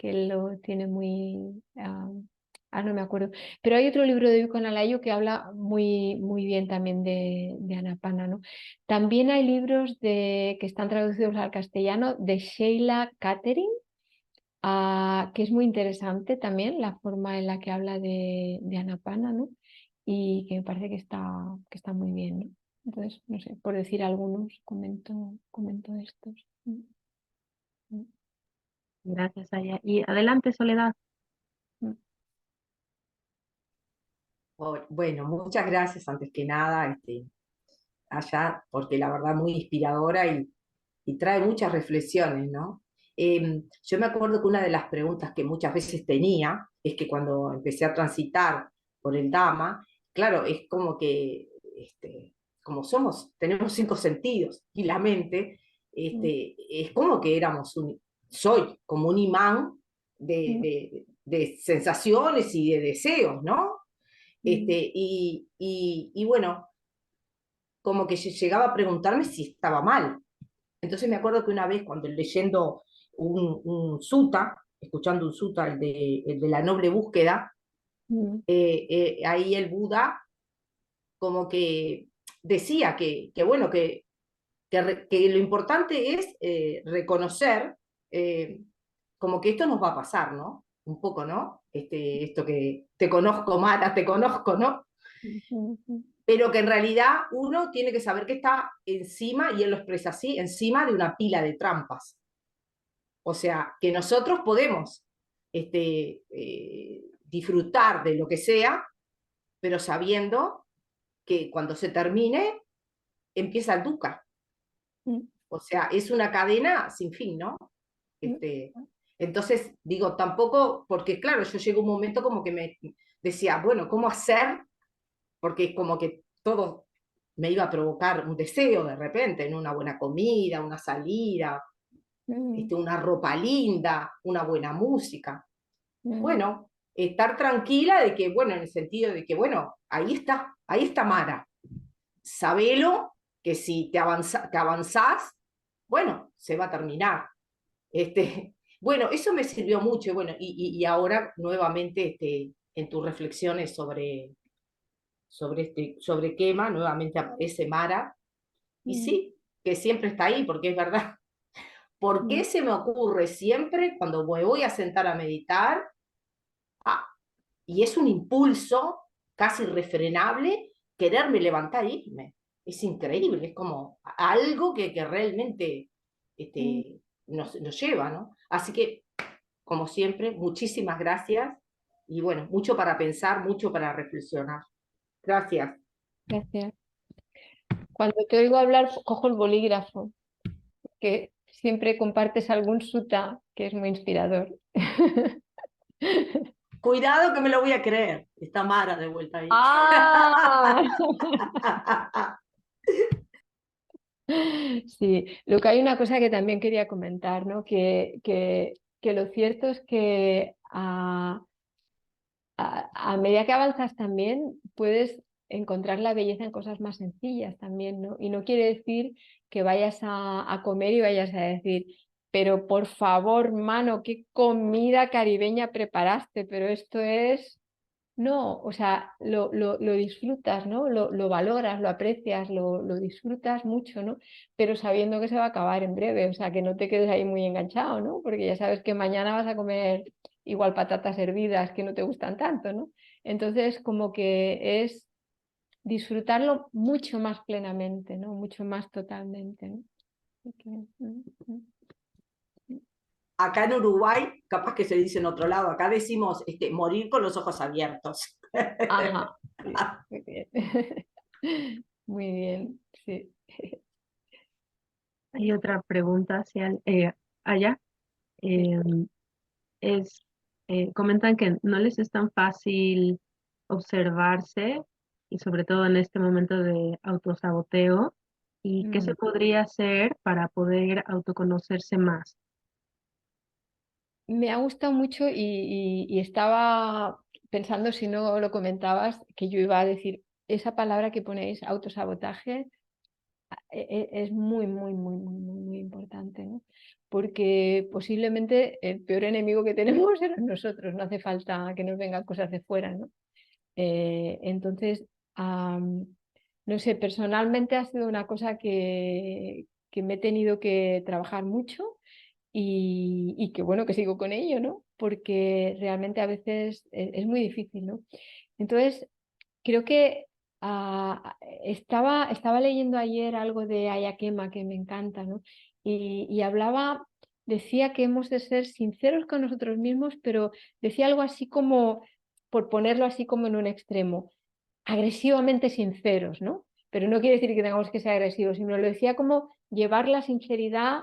él lo tiene muy... no me acuerdo. Pero hay otro libro de Vikonalayo que habla muy bien también de Anapana, ¿no? También hay libros que están traducidos al castellano de Sheila Catering, que es muy interesante también la forma en la que habla de Anapana, ¿no? Y que me parece que está muy bien, ¿no? Entonces, no sé, por decir algunos, comento estos. Mm, Gracias, Aya. Y adelante, Soledad. mm. Bueno, muchas gracias antes que nada, allá, porque la verdad muy inspiradora y trae muchas reflexiones, ¿no? Yo me acuerdo que una de las preguntas que muchas veces tenía es que cuando empecé a transitar por el Dhamma, claro, es como que, como tenemos cinco sentidos y la mente, Mm, es como que soy como un imán mm, de sensaciones y de deseos, ¿no? mm, Y bueno, como que llegaba a preguntarme si estaba mal. Entonces me acuerdo que una vez cuando leyendo un sutta, escuchando un sutta, el de la noble búsqueda, mm, ahí el Buda como que decía bueno, que lo importante es reconocer como que esto nos va a pasar, ¿no? Un poco, ¿no? Esto que te conozco, Mara, te conozco, ¿no? Pero que en realidad uno tiene que saber que está encima, y él lo expresa así, encima de una pila de trampas. O sea, que nosotros podemos disfrutar de lo que sea, pero sabiendo que cuando se termine, empieza el dukkha. O sea, es una cadena sin fin, ¿no? Entonces, digo, tampoco, porque claro, yo llego a un momento como que me decía, bueno, ¿cómo hacer? Porque como que todo me iba a provocar un deseo de repente, en una buena comida, una salida, una ropa linda, una buena música. Bueno, estar tranquila de que, bueno, en el sentido de que, bueno, ahí está Mara. Sabelo que si te avanzás, bueno, se va a terminar. Bueno, eso me sirvió mucho, bueno, y ahora nuevamente en tus reflexiones sobre Quema, nuevamente aparece Mara, y sí, que siempre está ahí, porque es verdad. ¿Por qué se me ocurre siempre cuando me voy a sentar a meditar? Ah, y es un impulso casi irrefrenable quererme levantar e irme. Es increíble, es como algo que realmente nos lleva, ¿no? Así que, como siempre, muchísimas gracias y bueno, mucho para pensar, mucho para reflexionar. Gracias. Gracias. Cuando te oigo hablar, cojo el bolígrafo, que siempre compartes algún sutta que es muy inspirador. Cuidado que me lo voy a creer. Está Mara de vuelta ahí. ¡Ah! Sí, lo que hay una cosa que también quería comentar, ¿no? Que lo cierto es que a medida que avanzas también puedes encontrar la belleza en cosas más sencillas también, ¿no? Y no quiere decir que vayas a comer y vayas a decir, pero por favor, mano, qué comida caribeña preparaste, pero esto es... No, o sea, lo disfrutas, ¿no? Lo valoras, lo aprecias, lo disfrutas mucho, ¿no? Pero sabiendo que se va a acabar en breve, o sea, que no te quedes ahí muy enganchado, ¿no? Porque ya sabes que mañana vas a comer igual patatas hervidas que no te gustan tanto, ¿no? Entonces, como que es disfrutarlo mucho más plenamente, ¿no? Mucho más totalmente, ¿no? Acá en Uruguay, capaz que se dice en otro lado, acá decimos morir con los ojos abiertos. Ajá, sí, muy bien. Muy bien, sí. Hay otra pregunta hacia allá. Eh, es, comentan que no les es tan fácil observarse y sobre todo en este momento de autosaboteo y qué se Mm. podría hacer para poder autoconocerse más. Me ha gustado mucho y estaba pensando, si no lo comentabas, que yo iba a decir, esa palabra que ponéis, autosabotaje, es muy, muy, muy, muy, muy, muy importante, ¿no? Porque posiblemente el peor enemigo que tenemos eres nosotros, no hace falta que nos vengan cosas de fuera, ¿no? Entonces, no sé, personalmente ha sido una cosa que me he tenido que trabajar mucho y que bueno que sigo con ello, ¿no? Porque realmente a veces es muy difícil, ¿no? Entonces, creo que estaba leyendo ayer algo de Ayakema que me encanta, ¿no? Y hablaba, decía que hemos de ser sinceros con nosotros mismos, pero decía algo así como, por ponerlo así como en un extremo, agresivamente sinceros, ¿no? Pero no quiere decir que tengamos que ser agresivos, sino lo decía como llevar la sinceridad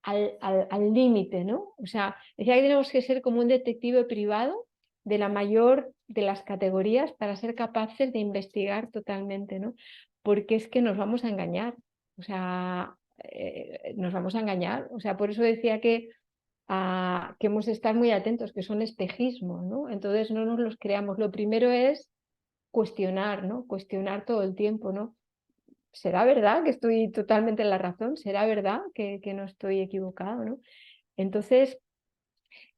al límite, ¿no? O sea, decía que tenemos que ser como un detective privado de la mayor de las categorías para ser capaces de investigar totalmente, ¿no? Porque es que nos vamos a engañar, o sea, nos vamos a engañar, o sea, por eso decía que hemos de estar muy atentos, que son espejismos, ¿no? Entonces no nos los creamos. Lo primero es cuestionar, ¿no? Cuestionar todo el tiempo, ¿no? ¿Será verdad que estoy totalmente en la razón? ¿Será verdad que no estoy equivocado, ¿no? Entonces,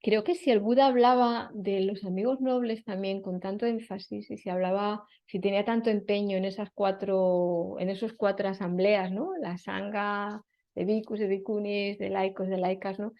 creo que si el Buda hablaba de los amigos nobles también con tanto énfasis y si tenía tanto empeño en en esos cuatro asambleas, ¿no? La sangha de bhikkhus, de bhikkhunis, de laicos, de laicas, ¿no?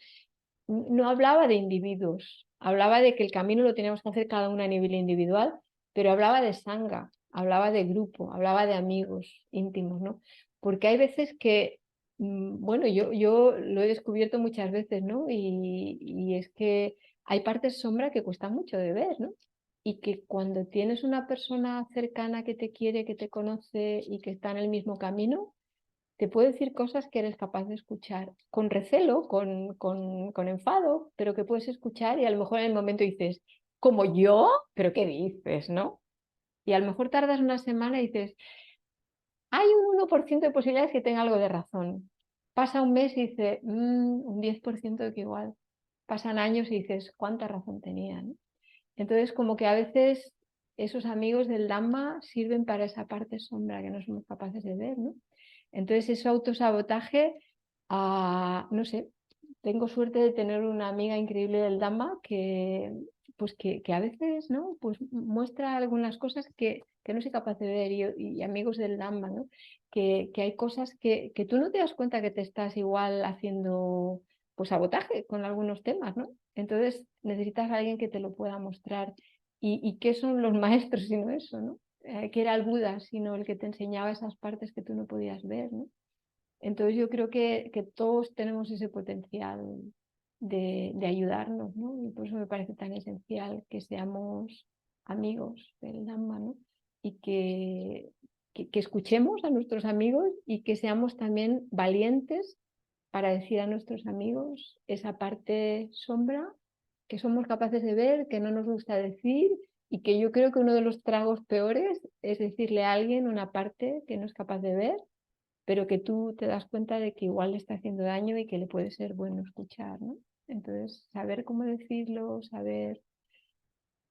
No hablaba de individuos, hablaba de que el camino lo teníamos que hacer cada uno a nivel individual, pero hablaba de sangha, hablaba de grupo, hablaba de amigos íntimos, ¿no? Porque hay veces que, bueno, yo lo he descubierto muchas veces, ¿no? Y es que hay partes sombra que cuestan mucho de ver, ¿no? Y que cuando tienes una persona cercana que te quiere, que te conoce y que está en el mismo camino, te puede decir cosas que eres capaz de escuchar con recelo, con enfado, pero que puedes escuchar y a lo mejor en el momento dices, ¿como yo? ¿Pero qué dices, no? Y a lo mejor tardas una semana y dices, hay un 1% de posibilidades que tenga algo de razón. Pasa un mes y dices, un 10% de que igual. Pasan años y dices, ¿cuánta razón tenía, no? Entonces, como que a veces esos amigos del Dhamma sirven para esa parte sombra que no somos capaces de ver, ¿no? Entonces, ese autosabotaje, no sé, tengo suerte de tener una amiga increíble del Dhamma pues que a veces, ¿no? Pues muestra algunas cosas que no soy capaz de ver y amigos del Dhamma, ¿no? Que hay cosas que tú no te das cuenta que te estás igual haciendo pues sabotaje con algunos temas, ¿no? Entonces necesitas a alguien que te lo pueda mostrar. ¿Y qué son los maestros sino eso, ¿no? Que era el Buda, sino el que te enseñaba esas partes que tú no podías ver, ¿no? Entonces yo creo que todos tenemos ese potencial de ayudarnos, ¿no? Y por eso me parece tan esencial que seamos amigos del Dhamma, ¿no? Y que escuchemos a nuestros amigos y que seamos también valientes para decir a nuestros amigos esa parte sombra que somos capaces de ver, que no nos gusta decir y que yo creo que uno de los tragos peores es decirle a alguien una parte que no es capaz de ver, pero que tú te das cuenta de que igual le está haciendo daño y que le puede ser bueno escuchar, ¿no? Entonces, saber cómo decirlo, saber,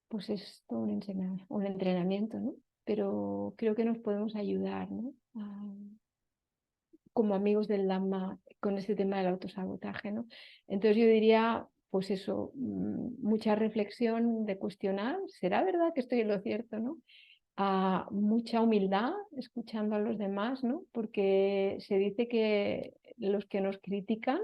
pues es todo un entrenamiento, ¿no? Pero creo que nos podemos ayudar, ¿no? Como amigos del Dhamma con ese tema del autosabotaje, ¿no? Entonces yo diría, pues eso, mucha reflexión de cuestionar, ¿será verdad que estoy en lo cierto, no? Mucha humildad escuchando a los demás, ¿no? Porque se dice que los que nos critican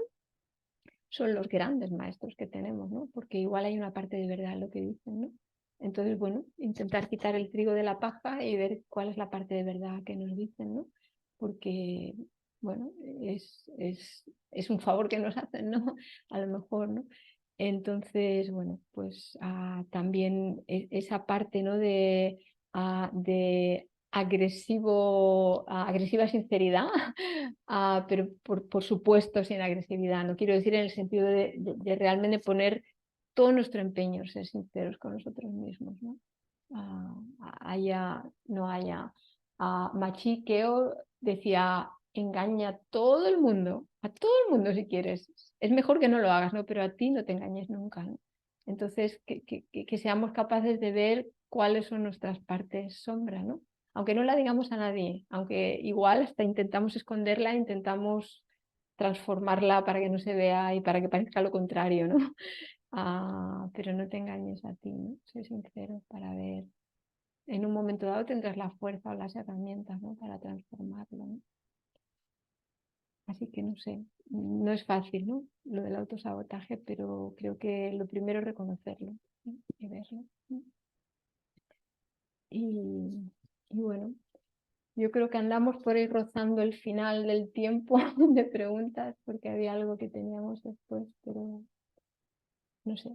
son los grandes maestros que tenemos, ¿no? Porque igual hay una parte de verdad en lo que dicen, ¿no? Entonces, bueno, intentar quitar el trigo de la paja y ver cuál es la parte de verdad que nos dicen, ¿no? Porque, bueno, es un favor que nos hacen, ¿no? A lo mejor, ¿no? Entonces, bueno, pues también esa parte, ¿no? De agresiva sinceridad, pero por supuesto sin agresividad. No quiero decir en el sentido de realmente poner todo nuestro empeño, ser sinceros con nosotros mismos, ¿no? No haya. Machi Keo decía, engaña a todo el mundo si quieres. Es mejor que no lo hagas, ¿no? Pero a ti no te engañes nunca, ¿no? Entonces, que seamos capaces de ver cuáles son nuestras partes sombra, ¿no? Aunque no la digamos a nadie, aunque igual hasta intentamos esconderla, intentamos transformarla para que no se vea y para que parezca lo contrario, ¿no? Pero no te engañes a ti, ¿no? Sé sincero para ver. En un momento dado tendrás la fuerza o las herramientas, ¿no? Para transformarlo, ¿no? Así que no sé, no es fácil, ¿no? Lo del autosabotaje, pero creo que lo primero es reconocerlo, ¿no? Y verlo, ¿no? Y bueno, yo creo que andamos por ahí rozando el final del tiempo de preguntas, porque había algo que teníamos después, pero no sé.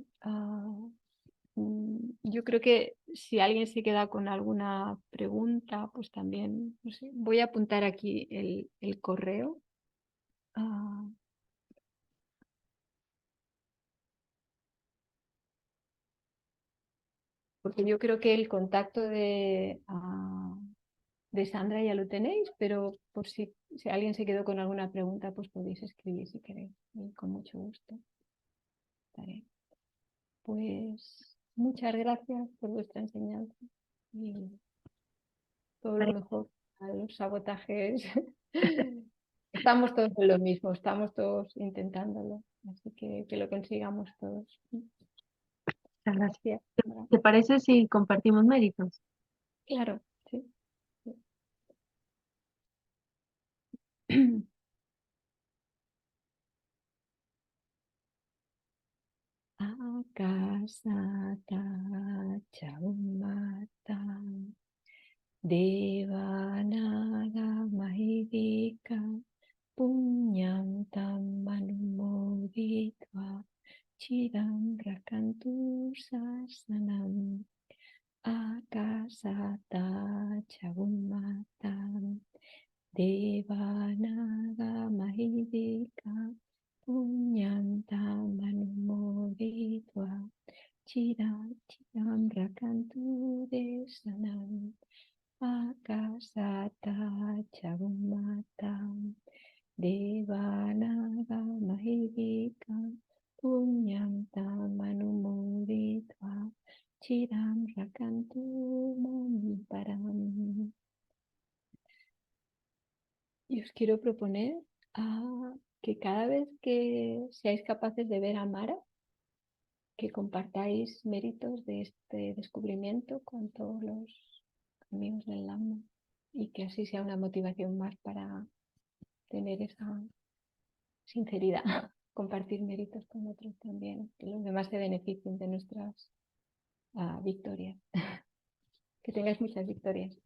Yo creo que si alguien se queda con alguna pregunta, pues también, no sé, voy a apuntar aquí el correo. ah, Porque yo creo que el contacto de Sandra ya lo tenéis, pero por si alguien se quedó con alguna pregunta, pues podéis escribir si queréis, y con mucho gusto estaré. Pues muchas gracias por vuestra enseñanza y todo lo mejor a los sabotajes. Estamos todos en lo mismo, estamos todos intentándolo, así que lo consigamos todos. Muchas gracias. Gracias. Sandra. ¿Te parece si compartimos méritos? Claro, sí. Akasata Chaumata Devanaga Mahidika Punyam Tam Manumoditva Chiram Rakantu Sasanam Akasata Chaumata Devanaga Mahidika Punyam Tam Manumoditva Chiram Rakantu Desanam Akasata Charumatam Devanaga Mahidika Punyam Tamanumuditva Chiram Rakantu Mam Param. Y os quiero proponer que cada vez que seáis capaces de ver a Mara, que compartáis méritos de este descubrimiento con todos los amigos del Lama y que así sea una motivación más para tener esa sinceridad, compartir méritos con otros también, que los demás se beneficien de nuestras victorias. Que tengáis muchas victorias.